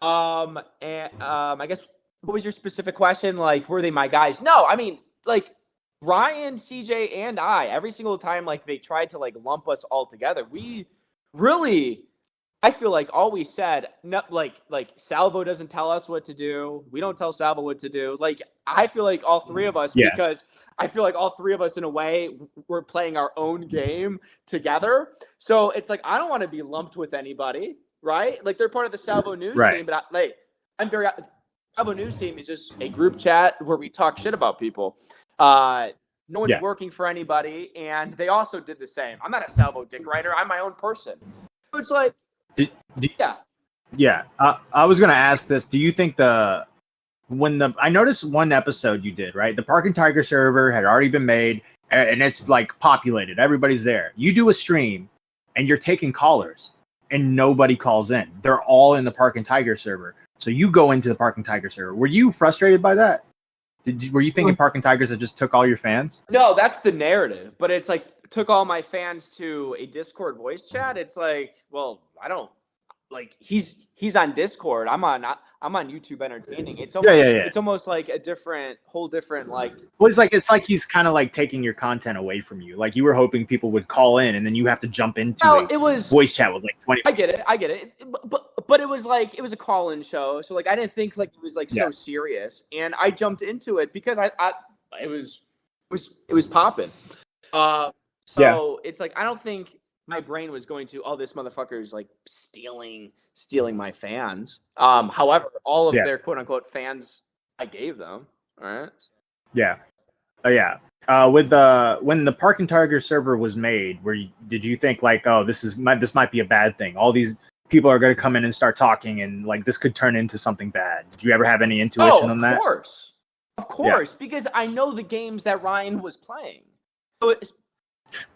I guess what was your specific question? Like, were they my guys? No, I mean, like Ryan, CJ, and I. Every single time, like they tried to like lump us all together. We really, I feel like all we said, no, like Salvo doesn't tell us what to do. We don't tell Salvo what to do. Like I feel like all three of us, because I feel like all three of us in a way we're playing our own game together. So it's like I don't want to be lumped with anybody, right? Like they're part of the Salvo News team, but Salvo News team is just a group chat where we talk shit about people. No one's working for anybody, and they also did the same. I'm not a Salvo dick writer. I'm my own person. So it's like, I was gonna ask this. Do you think I noticed one episode you did, right? The Parking Tiger server had already been made, and it's like populated. Everybody's there. You do a stream, and you're taking callers, and nobody calls in. They're all in the Parking Tiger server. So you go into the Parking Tiger server. Were you frustrated by that? Were you thinking Parking Tigers that just took all your fans? No, that's the narrative. But it's like took all my fans to a Discord voice chat. It's like, well, I don't like he's on Discord. I'm on YouTube entertaining. It's almost, It's almost like a whole different like. Well, it's like he's kind of like taking your content away from you. Like you were hoping people would call in, and then you have to jump into voice chat with like 20. I get it. But it was like it was a call-in show, so like I didn't think like it was like so serious, and I jumped into it because it was popping. So it's like I don't think my brain was going to, oh, this motherfucker's like stealing my fans. However, all of their quote unquote fans I gave them. All right. Yeah. Oh yeah. With when the Parking Tiger server was made, did you think like, oh, this might be a bad thing? All these people are going to come in and start talking, and like this could turn into something bad. Did you ever have any intuition on that? Of course, because I know the games that Ryan was playing. So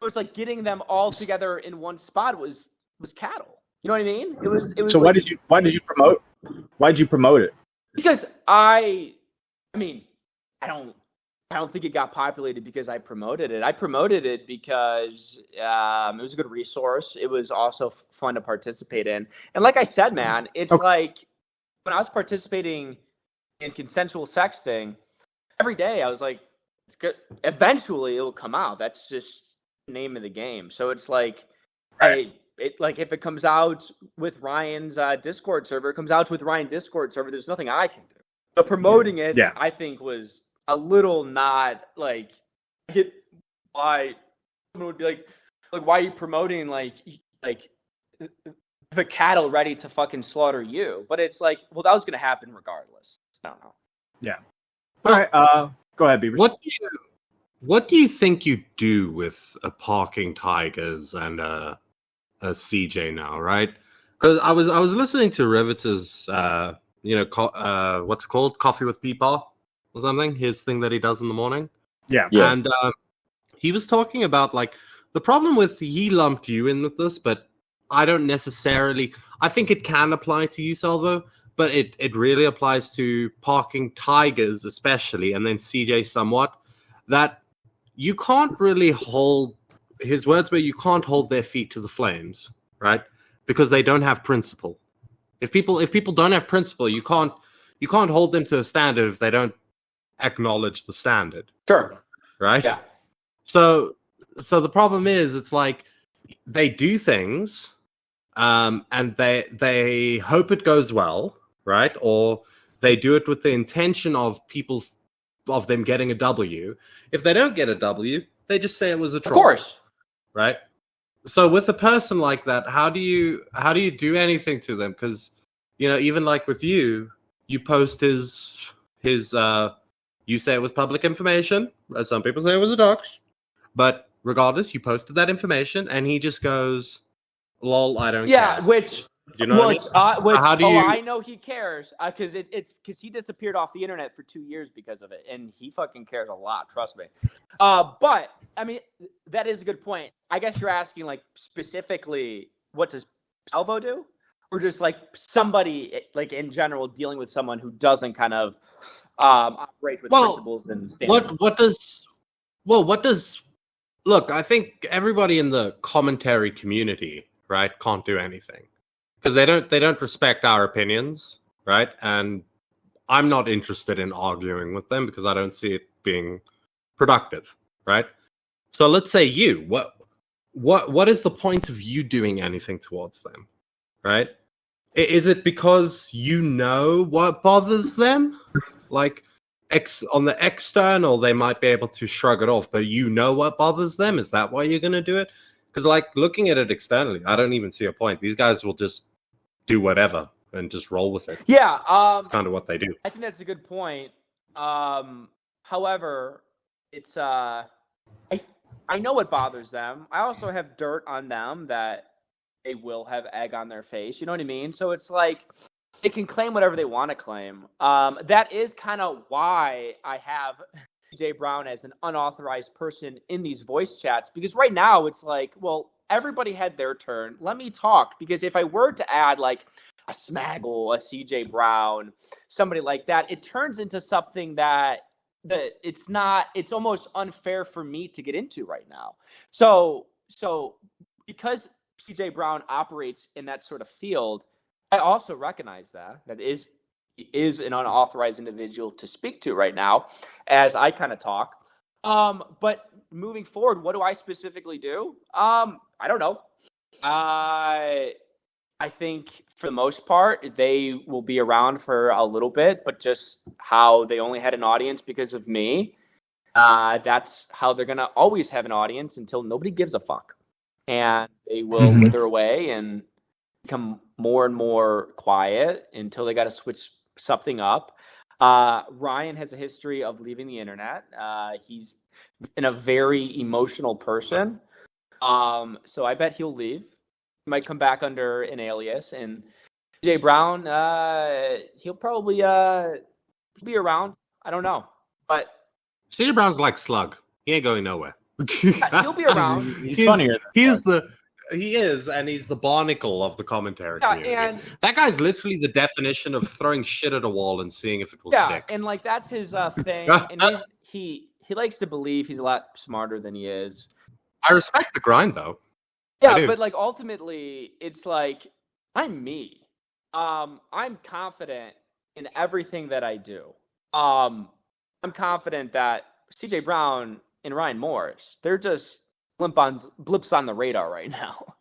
it's like getting them all together in one spot was cattle. You know what I mean? It was. So like, why did you promote it? Because I mean, I don't think it got populated because I promoted it. I promoted it because it was a good resource. It was also fun to participate in. And like I said, man, it's like when I was participating in consensual sexting, every day I was like, it's good. Eventually it will come out. That's just the name of the game. So it's like, like if it comes out with Ryan's Discord server, it comes out with Ryan Discord server. There's nothing I can do. But promoting it, I think was a little not like I get why someone would be like why are you promoting like the cattle ready to fucking slaughter you? But it's like, well, that was gonna happen regardless. I don't know. Yeah. All right. Go ahead, Beavers. What do you think you do with a Parking Tigers and a CJ now, right? Because I was listening to Riveter's what's it called? Coffee with Peepaw or something, his thing that he does in the morning. Yeah. And he was talking about like the problem with he lumped you in with this, but I don't necessarily. I think it can apply to you, Salvo, but it really applies to Parking Tigers especially, and then CJ somewhat. That you can't really hold his words were, you can't hold their feet to the flames, right? Because they don't have principle. If people don't have principle, you can't hold them to a standard if they don't acknowledge the standard, Sure. right? Yeah. So the problem is, it's like they do things, and they hope it goes well, right? Or they do it with the intention of them getting a W. If they don't get a W, they just say it was a troll. Of course. Right? So with a person like that, how do you do anything to them? Because even like with you post his you say it was public information, as some people say it was a dox, but regardless, you posted that information, and he just goes, "Lol, I don't care." Yeah, which you know what I mean? How do you? I know he cares because it's because he disappeared off the internet for 2 years because of it, and he fucking cares a lot. Trust me. But I mean, that is a good point. I guess you're asking like specifically, what does Salvo do, or just like somebody like in general dealing with someone who doesn't kind of operate with principles and standards. What does look? I think everybody in the commentary community, right, can't do anything. Because they don't respect our opinions, right? And I'm not interested in arguing with them because I don't see it being productive, right? So let's say you, what is the point of you doing anything towards them, right? Is it because you know what bothers them? Like on the external, they might be able to shrug it off, but you know what bothers them? Is that why you're going to do it? Because like looking at it externally, I don't even see a point. These guys will just do whatever and just roll with it. Yeah, it's kind of what they do. I think that's a good point. However, it's I know what bothers them. I also have dirt on them that they will have egg on their face. You know what I mean? So it's like they can claim whatever they want to claim. That is kind of why I have CJ Brown as an unauthorized person in these voice chats, because right now it's like, well, everybody had their turn. Let me talk, because if I were to add like a Smaggle, a CJ Brown, somebody like that, it turns into something that it's almost unfair for me to get into right now. So because CJ Brown operates in that sort of field, I also recognize that is an unauthorized individual to speak to right now as I kind of talk. But moving forward, what do I specifically do? I don't know. I think for the most part, they will be around for a little bit, but just how they only had an audience because of me, that's how they're going to always have an audience until nobody gives a fuck. And they will wither away and become more and more quiet until they got to switch something up. Ryan has a history of leaving the internet. He's been a very emotional person. So I bet he'll leave. He might come back under an alias. And Jay Brown, he'll probably be around. I don't know. But CJ Brown's like Slug. He ain't going nowhere. He'll be around. He's funnier. He is, and he's the barnacle of the commentary community. And that guy's literally the definition of throwing shit at a wall and seeing if it will stick. Yeah, and like that's his thing. And he likes to believe he's a lot smarter than he is. I respect the grind, though. Yeah, but like ultimately, it's like I'm me. I'm confident in everything that I do. I'm confident that CJ Brown and Ryan Morris, they're just blips on the radar right now.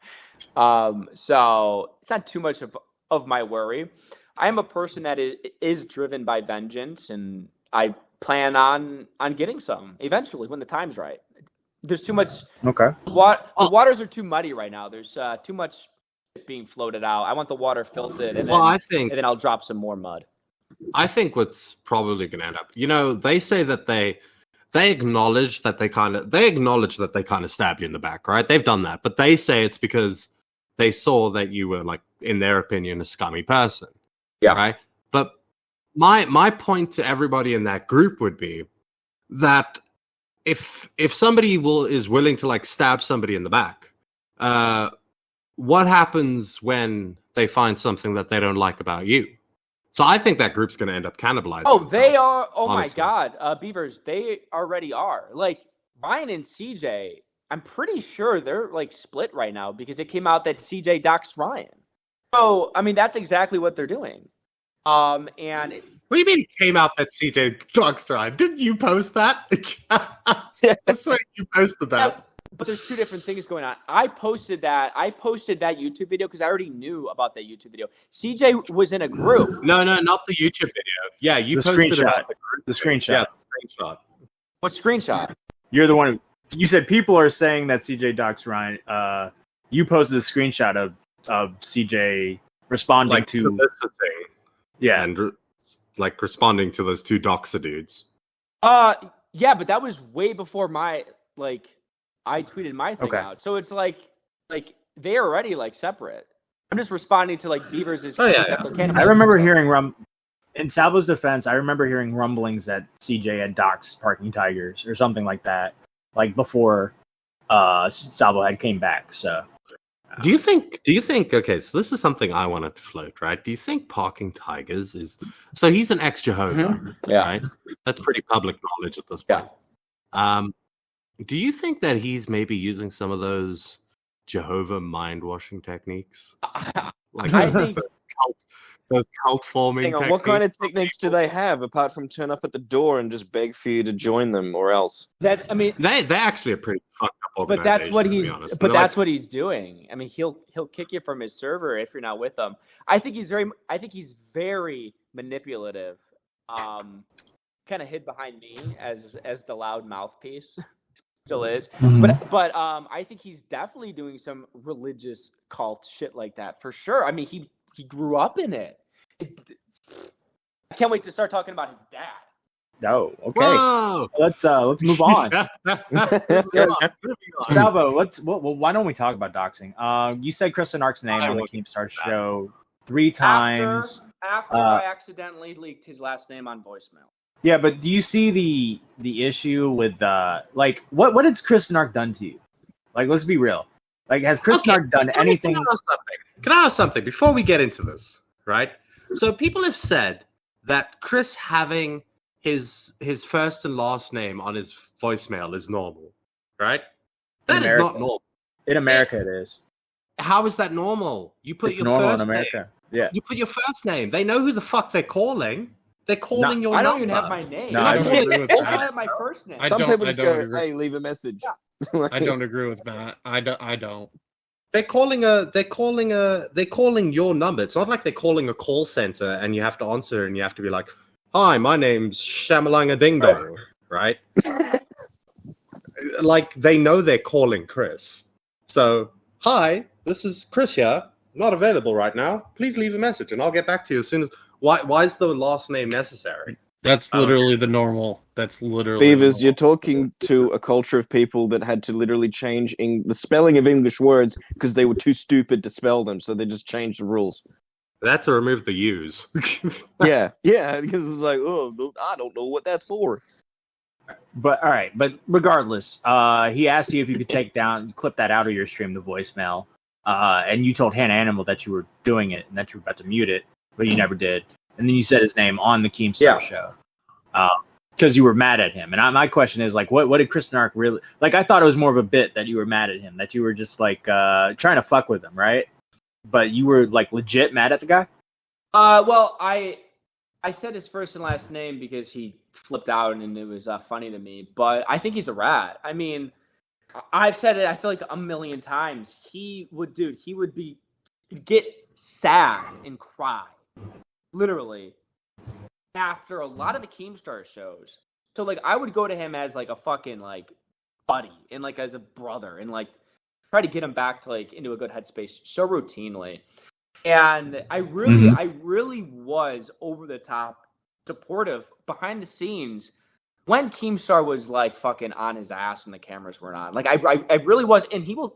So it's not too much of my worry. I am a person that is driven by vengeance, and I plan on getting some eventually when the time's right. There's too much. Okay. The waters are too muddy right now. There's too much being floated out. I want the water filtered, and then I'll drop some more mud. I think what's probably going to end up, they say that they acknowledge that they kind of stab you in the back, right? They've done that, but they say it's because they saw that you were, like, in their opinion, a scummy person. Yeah. Right. But my point to everybody in that group would be that if somebody is willing to, like, stab somebody in the back, what happens when they find something that they don't like about you? So I think that group's going to end up cannibalizing. Oh, they are. Oh, honestly. my God. Beavers, they already are. Like, Ryan and CJ, I'm pretty sure they're like split right now because it came out that CJ doxed Ryan. So I mean, that's exactly what they're doing. And What do you mean it came out that CJ doxed Ryan? Didn't you post that? I swear you posted that. But there's two different things going on. I posted that YouTube video because I already knew about that YouTube video. CJ was in a group. No, not the YouTube video. Yeah, you The posted screenshot. The screenshot. Yeah, the screenshot. What screenshot? You're the one who you said people are saying that CJ doxed Ryan. You posted a screenshot of CJ responding to soliciting. Yeah, and like responding to those two doxer dudes. Yeah, but that was way before my I tweeted my thing out. So it's like they're already like separate. I'm just responding to like Beavers is. I remember hearing in Salvo's defense. I remember hearing rumblings that CJ had doxed Parking Tigers or something like that, like before Salvo had came back. So. Do you think? Okay, so this is something I wanted to float, right? Do you think Parking Tigers is? So he's an ex-Jehovah, right? That's pretty public knowledge at this point. Yeah. Do you think that he's maybe using some of those Jehovah mind washing techniques? Like I think those cult forming. Hang on, what kind of techniques do they have apart from turn up at the door and just beg for you to join them, or else? They actually are pretty fucked up. But that's what he's. But that's what he's doing. I mean, he'll kick you from his server if you're not with him. I think he's very manipulative. Kind of hid behind me as the loud mouthpiece. Still is, but I think he's definitely doing some religious cult shit like that for sure. I mean, he grew up in it. I can't wait to start talking about his dad. Oh, okay. Whoa! Let's move on. Salvo, why don't we talk about doxing? You said Chris Nark's name on the Keemstar show 3 times. After I accidentally leaked his last name on voicemail. Yeah, but do you see the issue with what has Chris Nark done to you? Like, let's be real. Like, has Chris Nark done anything? Can I ask something before we get into this? Right. So people have said that Chris having his first and last name on his voicemail is normal. Right. That is not normal. In America, it is. How is that normal? You put it's your normal first in America. Name. Yeah. You put your first name. They know who the fuck they're calling. They're calling your number. I don't even have my name. No, I don't have my first name. Some people just go, "Hey, leave a message." Yeah. I don't agree with Matt. I don't. They're calling your number. It's not like they're calling a call center and you have to answer and you have to be like, "Hi, my name's Shamalanga Ding Dong," right? Like they know they're calling Chris. So, "Hi, this is Chris here. Not available right now. Please leave a message and I'll get back to you as soon as." Why is the last name necessary? That's literally the normal. That's literally Beavers. You're talking to a culture of people that had to literally change the spelling of English words because they were too stupid to spell them, so they just changed the rules. They had to remove the U's. yeah, because it was like, oh, I don't know what that's for. But all right, but regardless, he asked you if you could clip that out of your stream, the voicemail, and you told Hannah Animal that you were doing it and that you were about to mute it. But you never did. And then you said his name on the Keemstar show because you were mad at him. And my question is, like, what did Chris Nark really... Like, I thought it was more of a bit that you were mad at him, that you were just, like, trying to fuck with him, right? But you were, like, legit mad at the guy? Well, I said his first and last name because he flipped out and it was funny to me. But I think he's a rat. I mean, I've said it, I feel like a million times. He would get sad and cry. Literally, after a lot of the Keemstar shows. So, like, I would go to him as, like, a fucking, like, buddy and, like, as a brother and, like, try to get him back to, like, into a good headspace so routinely. And I really was over the top supportive behind the scenes when Keemstar was, like, fucking on his ass when the cameras weren't on. Like, I really was, and he'll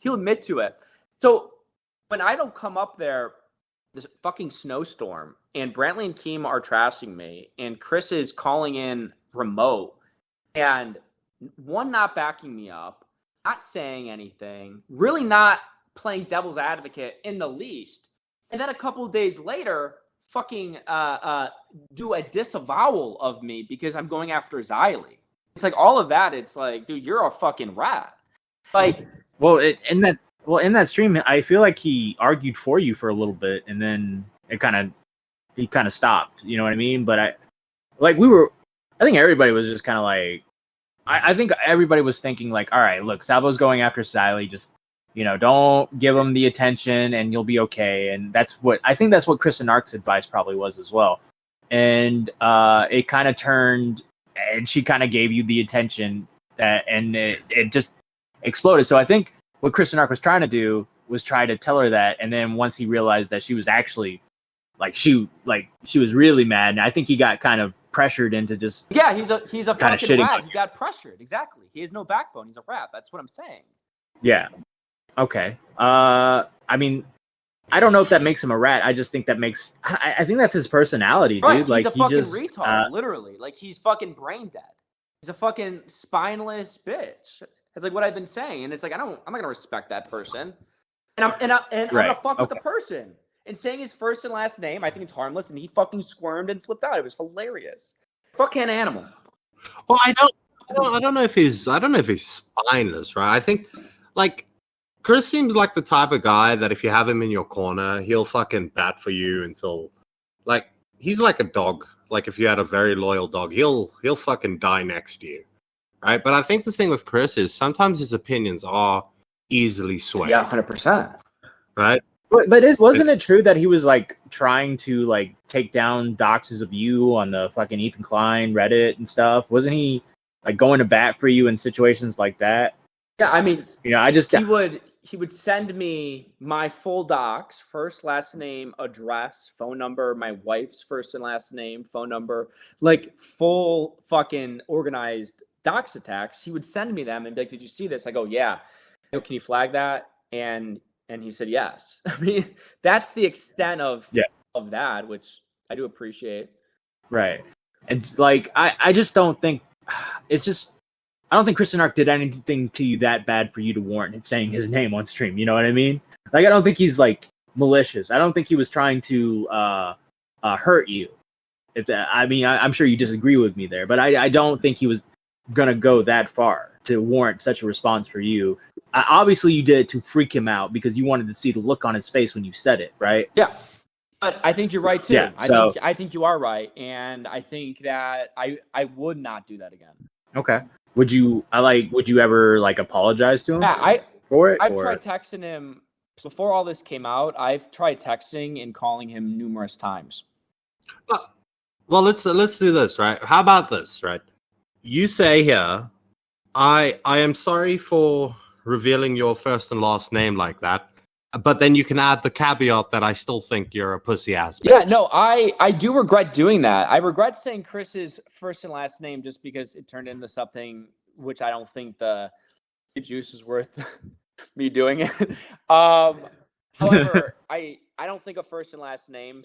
admit to it. So, when I don't come up there, this fucking snowstorm, and Brantley and Keem are trashing me, and Chris is calling in remote, and one, not backing me up, not saying anything, really not playing devil's advocate in the least, and then a couple of days later, fucking do a disavowal of me because I'm going after Xylee. It's like all of that. It's like, dude, you're a fucking rat. Like, Well, in that stream, I feel like he argued for you for a little bit, and then he kind of stopped. You know what I mean? But I think everybody was just kind of like, I think everybody was thinking like, all right, look, Salvo's going after Sally, just don't give him the attention, and you'll be okay. And that's what Kristen Ark's advice probably was as well. And it kind of turned, and she kind of gave you the attention and it just exploded. So I think what Kristen Ark was trying to do was try to tell her that, and then once he realized that she was actually she was really mad, and I think he got kind of pressured into just he's a kind of fucking shitting. rat. He got pressured. Exactly. He has no backbone. He's a rat. That's what I'm saying. Yeah. Okay. I mean, I don't know if that makes him a rat. I just think that makes. I think that's his personality, dude. Right, Like he's a fucking just, retard, literally. Like he's fucking brain dead. He's a fucking spineless bitch. That's like what I've been saying, and it's like I'm not gonna respect that person, and I'm gonna fuck with the person. And saying his first and last name, I think it's harmless, and he fucking squirmed and flipped out. It was hilarious. Fucking animal. Well, I don't know if he's spineless, right? I think like Chris seems like the type of guy that if you have him in your corner, he'll fucking bat for you until like he's like a dog. Like if you had a very loyal dog, he'll fucking die next to you. Right? But I think the thing with Chris is sometimes his opinions are easily swayed. Yeah, 100%. Right? But wasn't it true that he was like trying to like take down doxes of you on the fucking Ethan Klein Reddit and stuff? Wasn't he like going to bat for you in situations like that? Yeah, I mean, he would send me my full docs, first, last name, address, phone number, my wife's first and last name, phone number, like full fucking organized docs attacks. He would send me them and be like, "Did you see this?" I go, "Yeah." Can you flag that? And he said yes. I mean, that's the extent of that, which I do appreciate. Right. It's like I just don't think it's just I don't think Kristen Ark did anything to you that bad for you to warrant saying his name on stream. You know what I mean? Like I don't think he's like malicious. I don't think he was trying to hurt you. I'm sure you disagree with me there, but I don't think he was gonna go that far to warrant such a response for you. Obviously, you did it to freak him out because you wanted to see the look on his face when you said it, right? Yeah, but I think you're right too. Yeah, so I think you are right, and I think that I would not do that again. Okay. Would you ever like apologize to him? Yeah, for it. I've tried texting him before all this came out. I've tried texting and calling him numerous times. Well, let's do this, right? How about this, right? You say here, I am sorry for revealing your first and last name like that, but then you can add the caveat that I still think you're a pussy ass bitch. Yeah, no, I do regret doing that. I regret saying Chris's first and last name just because it turned into something which I don't think the juice is worth me doing it. However, I don't think a first and last name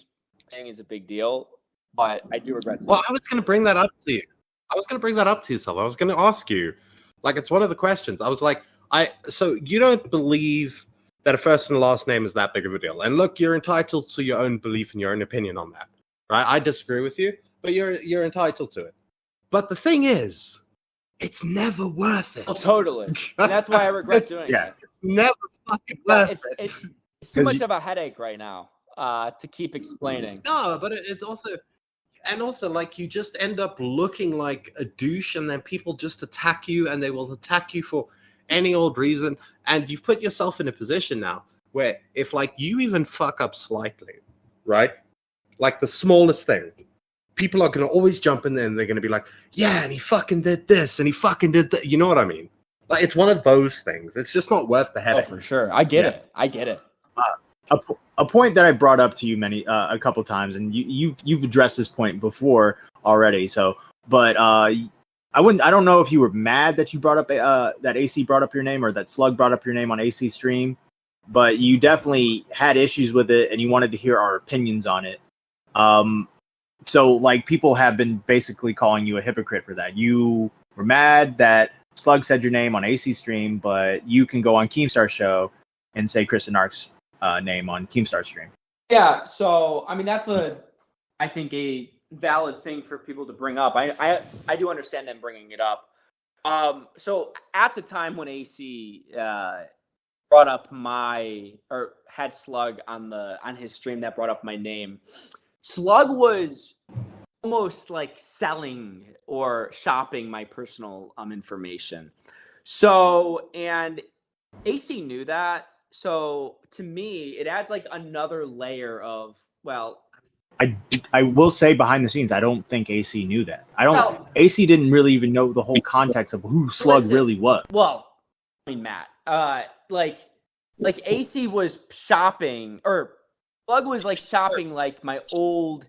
thing is a big deal, but I do regret. Well, I was going to bring that up to you. I was going to ask you, like, it's one of the questions. I was like, so you don't believe that a first and last name is that big of a deal? And look, you're entitled to your own belief and your own opinion on that, right? I disagree with you, but you're entitled to it. But the thing is, it's never worth it. Oh, totally. And that's why I regret doing it. It's never fucking worth it. It's too much of a headache right now to keep explaining. No, but it's also... And also, like, you just end up looking like a douche, and then people just attack you, and they will attack you for any old reason. And you've put yourself in a position now where if, like, you even fuck up slightly, right? Like, the smallest thing, people are going to always jump in there, and they're going to be like, yeah, and he fucking did this, and he fucking did that. You know what I mean? Like, it's one of those things. It's just not worth the headache. Oh, for sure. I get it. A point that I brought up to you a couple times, and you've addressed this point before already. So, but I don't know if you were mad that you brought up that AC brought up your name or that Slug brought up your name on AC stream, but you definitely had issues with it, and you wanted to hear our opinions on it. So like people have been basically calling you a hypocrite for that. You were mad that Slug said your name on AC stream, but you can go on Keemstar's show and say Kristen Ark's name on Keemstar stream. Yeah, so I mean that's I think a valid thing for people to bring up. I do understand them bringing it up. So at the time when AC brought up or had Slug on his stream that brought up my name, Slug was almost like selling or shopping my personal information. So, and AC knew that. So to me, it adds like another layer of, well, I will say behind the scenes, I don't think AC knew that. AC didn't really even know the whole context of who Slug really was. Well, I mean, Matt, like AC was shopping, or Slug was like shopping like my old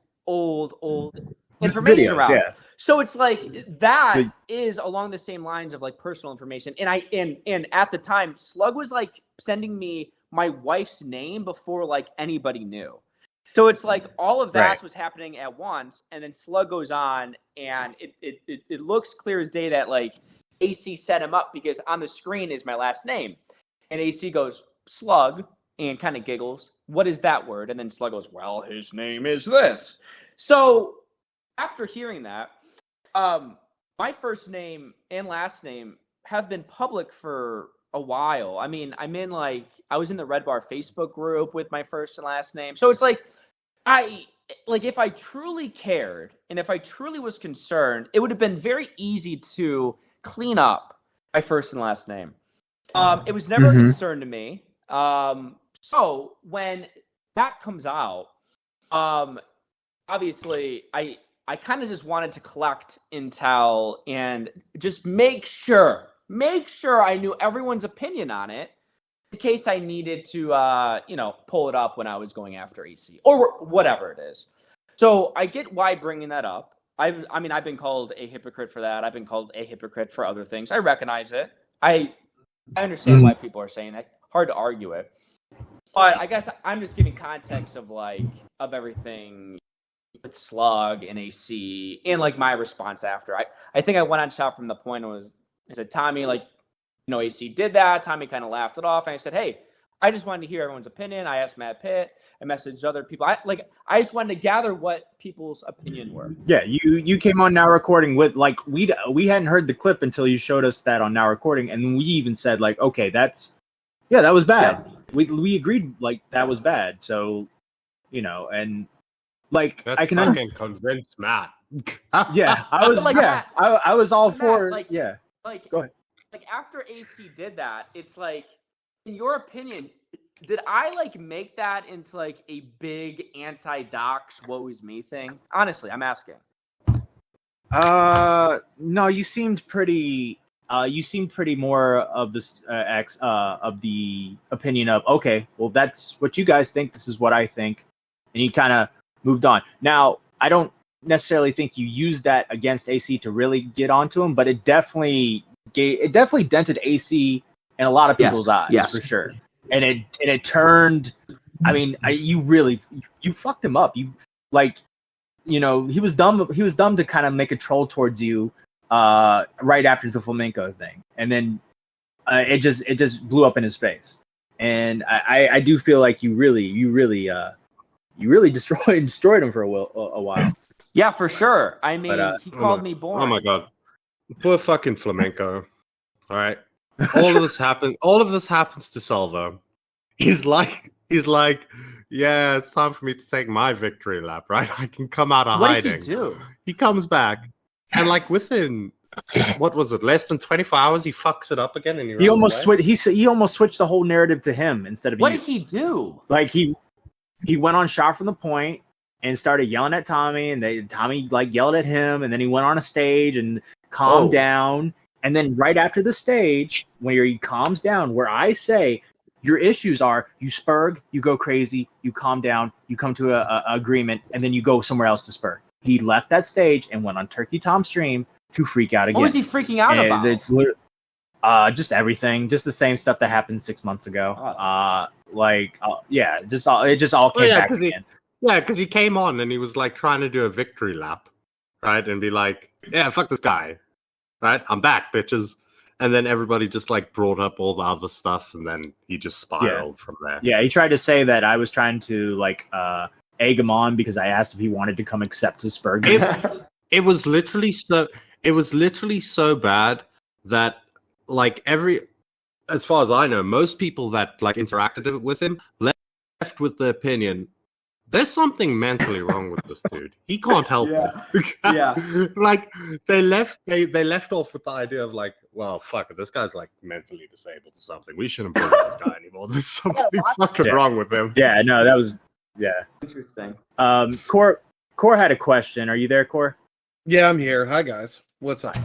information Videos, around. yeah. So it's like that is along the same lines of like personal information. And at the time, Slug was like sending me my wife's name before like anybody knew. So it's like all of that was happening at once, and then Slug goes on, and it looks clear as day that like AC set him up because on the screen is my last name, and AC goes Slug and kind of giggles. What is that word? And then Slug goes, well, his name is this. So after hearing that, my first name and last name have been public for a while. I mean, I was in the Red Bar Facebook group with my first and last name. So it's like, if I truly cared and if I truly was concerned, it would have been very easy to clean up my first and last name. It was never a concern to me. So when that comes out, obviously I kind of just wanted to collect intel and just make sure I knew everyone's opinion on it in case I needed to, pull it up when I was going after AC or whatever it is. So I get why bringing that up. I've been called a hypocrite for that. I've been called a hypocrite for other things. I recognize it. I understand why people are saying that. Hard to argue it. But I guess I'm just giving context of everything with Slug and AC and like my response after. I think I went on shot from the point I said, Tommy, AC did that. Tommy kind of laughed it off. And I said, hey, I just wanted to hear everyone's opinion. I asked Matt Pitt. I messaged other people. I just wanted to gather what people's opinion were. Yeah, you came on Now Recording with we hadn't heard the clip until you showed us that on Now Recording, and we even said okay, that was bad. Yeah. We agreed that was bad. So, and that's I can fucking convince Matt. Yeah, I was Matt, I was all for Matt, Go ahead. After AC did that, it's in your opinion, did I make that into a big anti-docs woe is me thing? Honestly, I'm asking. No, you seemed pretty more of this of the opinion of, okay, well, that's what you guys think, this is what I think, and you kind of moved on. Now, I don't necessarily think you used that against AC to really get onto him, but it definitely dented AC in a lot of people's eyes, for sure. And it turned. I mean, you fucked him up. You he was dumb. He was dumb to kind of make a troll towards you right after the flamenco thing, and then it just blew up in his face. And I do feel like you really destroyed him for a while. Yeah, for sure. I mean, he called me boring. Oh my god, poor fucking flamenco. All right, all of this happens to Salvo. He's like, yeah, it's time for me to take my victory lap, right? I can come out of hiding. What did he do? He comes back, and within what was it, less than 24 hours, he fucks it up again, and he almost switched. He almost switched the whole narrative to him instead of what you. Did he do? He went on Shot from the Point and started yelling at Tommy, and Tommy yelled at him, and then he went on a stage and calmed down. And then right after the stage, where he calms down, where I say your issues are, you spurg, you go crazy, you calm down, you come to a agreement, and then you go somewhere else to spurg. He left that stage and went on Turkey Tom's stream to freak out again. What was he freaking out about? It's just everything, just the same stuff that happened 6 months ago. It just all came back again. Because he came on and he was trying to do a victory lap, right? And be like, yeah, fuck this guy, right? I'm back, bitches. And then everybody just brought up all the other stuff, and then he just spiraled from there. Yeah, he tried to say that I was trying to egg him on because I asked if he wanted to come accept his spur game. It was literally so bad that like as far as I know, most people that like interacted with him left with the opinion there's something mentally wrong with this dude. He can't help it. Yeah. Like they left off with the idea of like, well, fuck it, this guy's like mentally disabled or something. We shouldn't bully this guy anymore. There's something fucking wrong with him. Yeah, no, that was Interesting. Core had a question. Are you there, Core? Yeah, I'm here. Hi guys. What's up?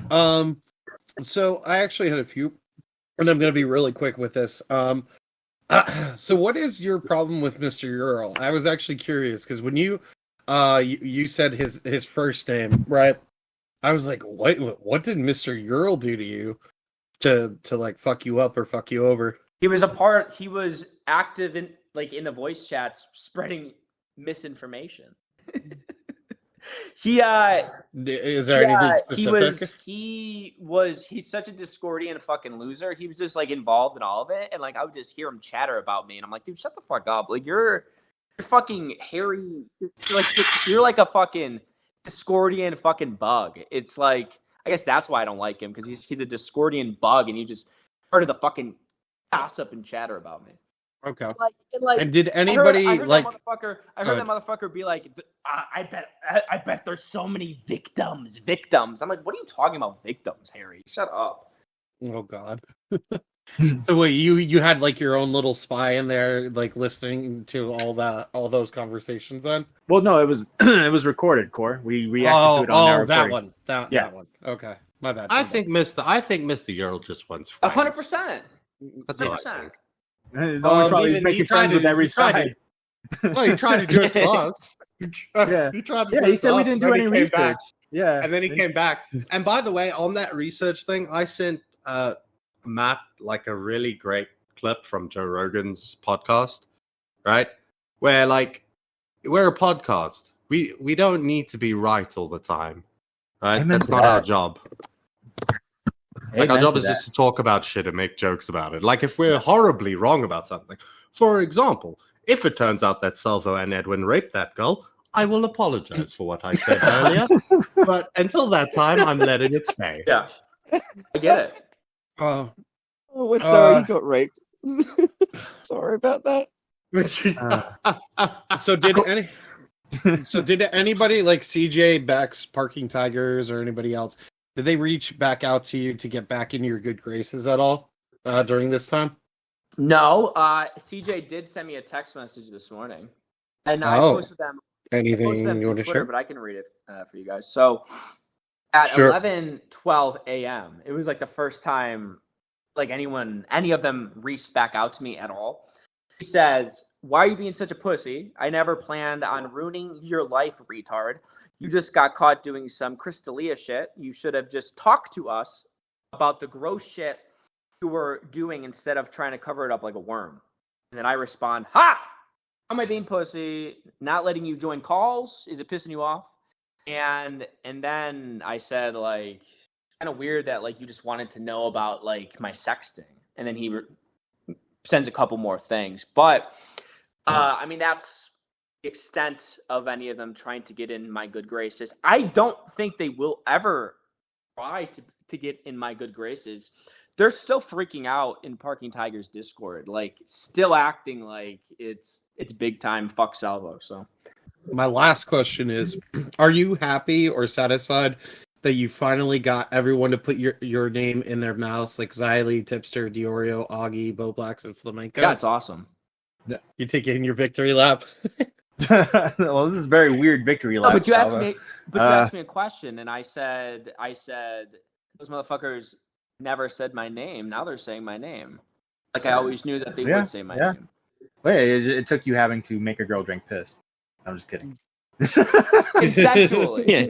So I actually had a few, and I'm gonna be really quick with this. So what is your problem with Mr. Ural? I was actually curious because when you said his first name, right? I was like, what did Mr. Ural do to you to like fuck you up or fuck you over? He was active in the voice chats spreading misinformation. Is there anything specific? He's such a Discordian fucking loser. He was just like involved in all of it, and like I would just hear him chatter about me, and I'm like, dude, shut the fuck up. Like you're fucking hairy. You're like a fucking Discordian fucking bug. It's like, I guess that's why I don't like him, because he's a Discordian bug, and he just started to fucking gossip and chatter about me. Okay. And did anybody I heard that motherfucker be like, I bet there's so many victims. I'm like, what are you talking about, victims, Harry? Shut up. Oh God. So wait, you had like your own little spy in there, like listening to all those conversations then? Well, no, it was it was recorded, Core. We reacted to it on that one. That one. Okay. My bad. I think Mr. Ural just wants friends. 100%. That's what I think. The only problem is making friends with every side. Well, he tried to do it to us. Yeah. He said we didn't do any research. Yeah. And then he came back. And by the way, on that research thing, I sent Matt like a really great clip from Joe Rogan's podcast, right? Where like we're a podcast. We don't need to be right all the time. Right? Amen That's to not that. our job. Like our job is just to talk about shit and make jokes about it. Like if we're horribly wrong about something. For example, if it turns out that Salvo and Edwin raped that girl, I will apologize for what I said earlier. But until that time, I'm letting it stay. Yeah. I get it. Oh, we're sorry he got raped. Sorry about that. So did anybody like CJ, Bex, Parking Tigers, or anybody else? Did they reach back out to you to get back into your good graces at all during this time? No, CJ did send me a text message this morning, and I posted them. Anything you want to Twitter, share? but I can read it for you guys. So at 11:12 a.m., it was like the first time like any of them reached back out to me at all. He says, "Why are you being such a pussy? I never planned on ruining your life, retard. You just got caught doing some Crystalia shit. You should have just talked to us about the gross shit you were doing instead of trying to cover it up like a worm." And then I respond, "Ha! Am I being pussy? Not letting you join calls? Is it pissing you off?" And then I said, like, kind of weird that like you just wanted to know about like my sexting. And then he sends a couple more things. But I mean, that's the extent of any of them trying to get in my good graces. I don't think they will ever try to get in my good graces. They're still freaking out in Parking Tigers Discord, like still acting like it's big time fuck Salvo. So my last question is, are you happy or satisfied that you finally got everyone to put your name in their mouths, like Xylee, Tipster, Diorio, Augie, Bo Blacks, and Flamenco? Yeah, it's awesome. You taking your victory lap? Well, this is a very weird victory lap. But you asked me a question, and I said those motherfuckers never said my name. Now they're saying my name. Like I always knew that they would say my name. Wait, it took you having to make a girl drink piss. I'm just kidding. Consensually. Yeah.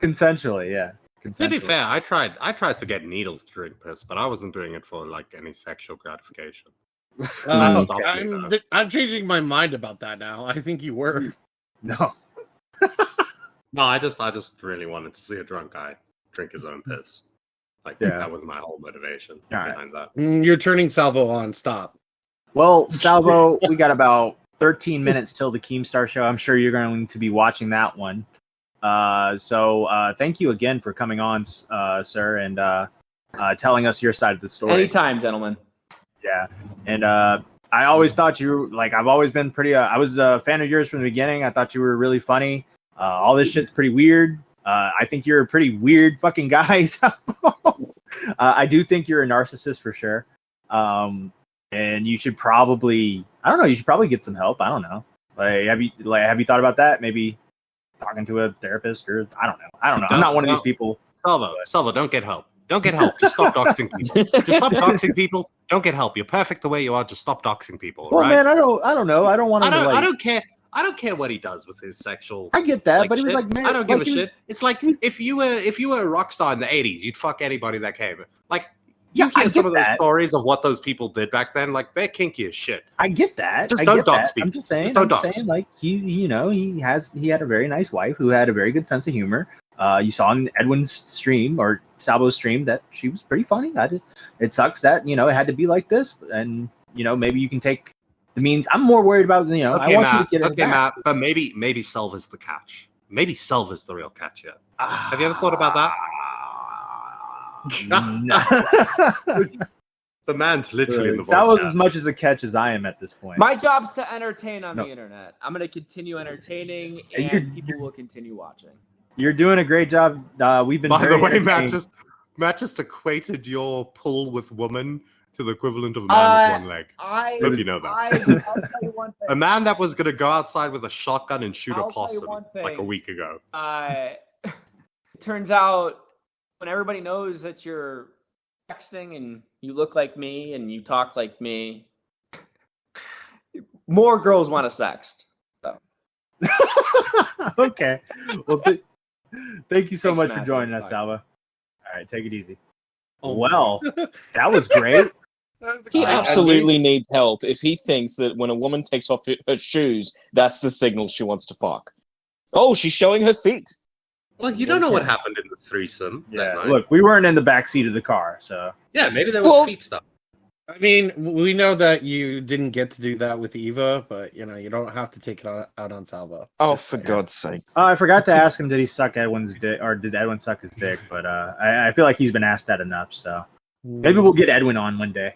Consensually, yeah. To be fair, I tried to get needles to drink piss, but I wasn't doing it for like any sexual gratification. I'm changing my mind about that now. I think you were. No. No, I just really wanted to see a drunk guy drink his own piss. Like that was my whole motivation behind that. You're turning Salvo on. Stop. Well, Salvo, we got about 13 minutes till the Keemstar show. I'm sure you're going to be watching that one. So thank you again for coming on, sir. And telling us your side of the story. Anytime, gentlemen. Yeah, and I always thought you were, like, I've always been pretty. I was a fan of yours from the beginning. I thought you were really funny. All this shit's pretty weird. I think you're a pretty weird fucking guy. So I do think you're a narcissist for sure. And you should probably, I don't know, you should probably get some help. I don't know. Have you thought about that? Maybe talking to a therapist, or I don't know. I'm not one of these people. Salvo, don't get help. Don't get help. Just stop doxing people. Just stop doxing people. Don't get help. You're perfect the way you are. Just stop doxing people. Well, right? man, I don't know. I don't want to. I don't care. I don't care what he does with his sexual. I get that, but shit. he was like, man, I don't give like a shit. It's like if you were a rock star in the '80s, you'd fuck anybody that came. Like you hear some of those stories of what those people did back then. Like they're kinky as shit. I get that. Just don't dox people. I'm just saying. Dox. Like he had a very nice wife who had a very good sense of humor. You saw in Edwin's stream or Salvo's stream that she was pretty funny. It sucks that it had to be like this, and maybe you can take the means. I'm more worried about Okay, I want Matt, you to get it back. Matt, but maybe Salva's the catch. Maybe Salva's the real catch yet. Have you ever thought about that? No. The man's literally in the voice Salvo's chat. as much as a catch as I am at this point. My job's to entertain on the internet. I'm going to continue entertaining, and people will continue watching. You're doing a great job. We've been. By the way, Matt entertained. just equated your pull with woman to the equivalent of a man with one leg. Hope you know that. I'll tell you one thing. A man that was going to go outside with a shotgun and shoot I'll a tell you possum one like a thing. week ago. It turns out when everybody knows that you're texting and you look like me and you talk like me, more girls want to sext. So. Okay. Well, thank you so Thanks, much for Matt. joining us, Bye. Salva. All right, take it easy. Oh, Well, that was great. He absolutely needs help if he thinks that when a woman takes off her shoes, that's the signal she wants to fuck. Oh, she's showing her feet. Well, you don't know what happened in the threesome. that Yeah, night. look, we weren't in the back seat of the car, so Yeah, maybe there was feet stuff. I mean, we know that you didn't get to do that with Eva, but you don't have to take it out on Salvo. Oh, for God's sake! I forgot to ask him, did he suck Edwin's dick, or did Edwin suck his dick? But I feel like he's been asked that enough, so maybe we'll get Edwin on one day.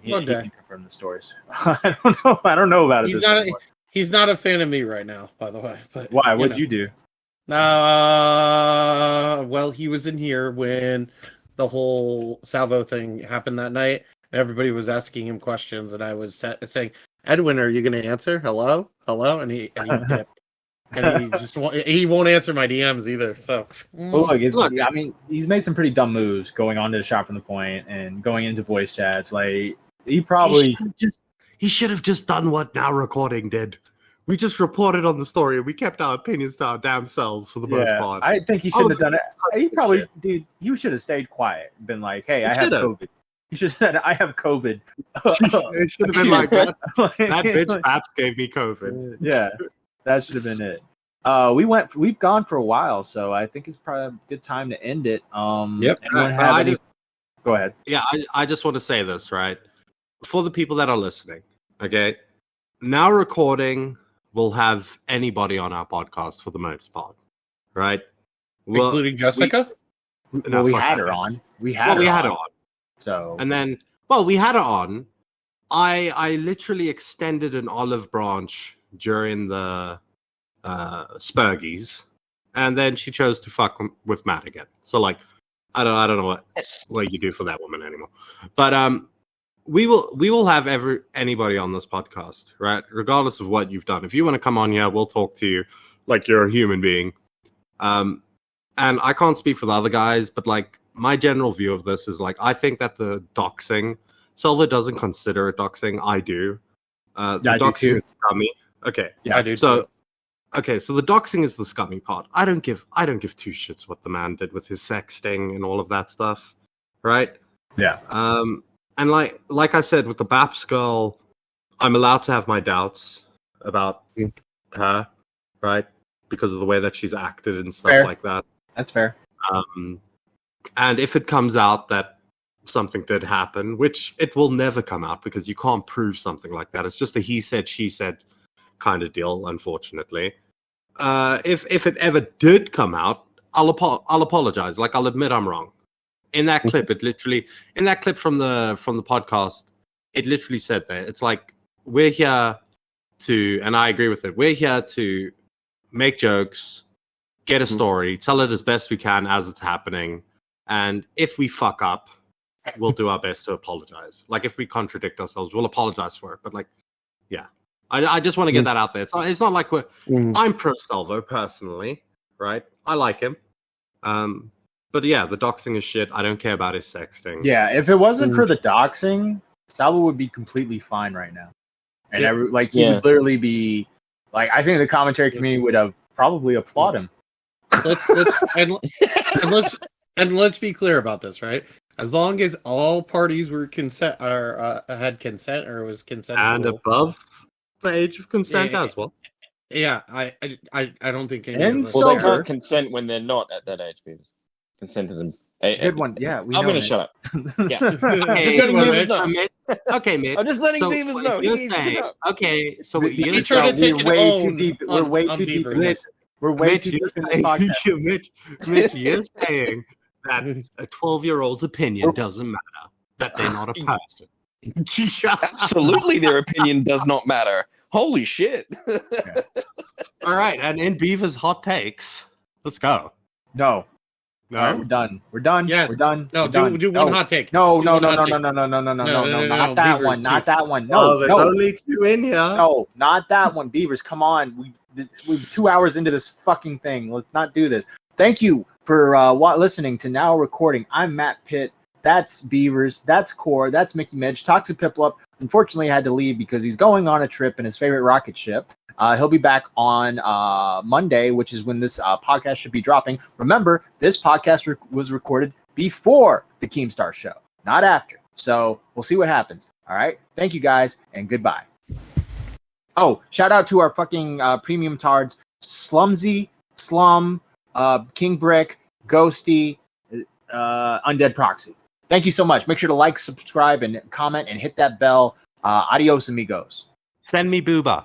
He can confirm the stories. I don't know about it. He's not a fan of me right now, by the way. But why? What'd you do? Well, he was in here when the whole Salvo thing happened that night. Everybody was asking him questions, and I was saying, "Edwin, are you going to answer? Hello, and he dipped. And he won't answer my DMs either. So, well, look, I mean, he's made some pretty dumb moves going on to the shot from the point and going into voice chats. Like he should have just done what Now Recording did. We just reported on the story and we kept our opinions to our damn selves for the most part. I think he shouldn't have done it. He probably, dude, he should have stayed quiet. Been like, hey, I have COVID. You should have said, I have COVID. It should have been like that. That bitch Paps gave me COVID. Yeah, that should have been it. We've gone for a while, so I think it's probably a good time to end it. Yep. Go ahead. Yeah, I just want to say this, right? For the people that are listening, okay? Now Recording will have anybody on our podcast for the most part, right? Well, including Jessica? We had her on. We had her on. So, and then, we had her on. I literally extended an olive branch during the Spurgies, and then she chose to fuck with Matt again. So, like, I don't know what you do for that woman anymore. But we will have anybody on this podcast, right? Regardless of what you've done. If you want to come on here, we'll talk to you like you're a human being. And I can't speak for the other guys, but like my general view of this is like I think that the doxing, Silva doesn't consider it doxing. I do. The doxing is scummy. Okay. Yeah, I do. So the doxing is the scummy part. I don't give two shits what the man did with his sexting and all of that stuff, right? Yeah. And like I said with the Baps girl, I'm allowed to have my doubts about her, right? Because of the way that she's acted and stuff like that. That's fair. And if it comes out that something did happen, which it will never come out because you can't prove something like that. It's just a he said, she said kind of deal, unfortunately. If it ever did come out, I'll apologize. Like, I'll admit I'm wrong. in that clip, in that clip from the podcast, it literally said that it's like we're here to, and I agree with it. We're here to make jokes, get a story, tell it as best we can as it's happening, and if we fuck up, we'll do our best to apologize. Like if we contradict ourselves, we'll apologize for it. But like, yeah, I just want to get that out there. It's not like I'm pro Salvo personally, right? I like him. But yeah, the doxing is shit. I don't care about his sexting. Yeah, if it wasn't for the doxing, Salvo would be completely fine right now. And he would literally be like, I think the commentary community would have probably applaud him. Let's be clear about this, right? As long as all parties were had consent or was consensual and above the age of consent as well. Yeah, I don't think any And of us Well, they sober. can't consent when they're not at that age, Beavers. Consent is Good one. Yeah, I'm going to shut up. Yeah. Okay, Just letting Beavers know. Okay, Mitch. I'm just letting So Beavers what know. He you're needs to saying- know. Okay, so what you're He's trying to saying- take We're it way on too deep. We're on- way on too deep in Beaver. this. We're way Mitch, too deep you're in this podcast. saying, Mitch, you're saying that a 12-year-old's opinion doesn't matter, that they're not a person. Absolutely, their opinion does not matter. Holy shit. All right, and in Beaver's hot takes, let's go. No. No, All right, we're done. We're done. Yes. We're done. No, We're done. do one hot take. No, Do no, one no, hot no, take. no, no, no, no, no, No, no, no, not no, that Beavers, one. Not please. that one. oh, No, there's no, only 2 in here. no, not that one. Beavers, come on. We're 2 hours into this fucking thing. Let's not do this. Thank you for listening to Now Recording. I'm Matt Pitt. That's Beavers. That's Core. That's Mickey Midge. Toxic Piplup, unfortunately, had to leave because he's going on a trip in his favorite rocket ship. He'll be back on Monday, which is when this podcast should be dropping. Remember, this podcast was recorded before the Keemstar show, not after. So we'll see what happens. All right. Thank you guys, and goodbye. Oh, shout out to our fucking premium tards, Slumsy, Slum, King Brick, Ghosty, Undead Proxy. Thank you so much. Make sure to like, subscribe, and comment, and hit that bell. Adios, amigos. Send me booba.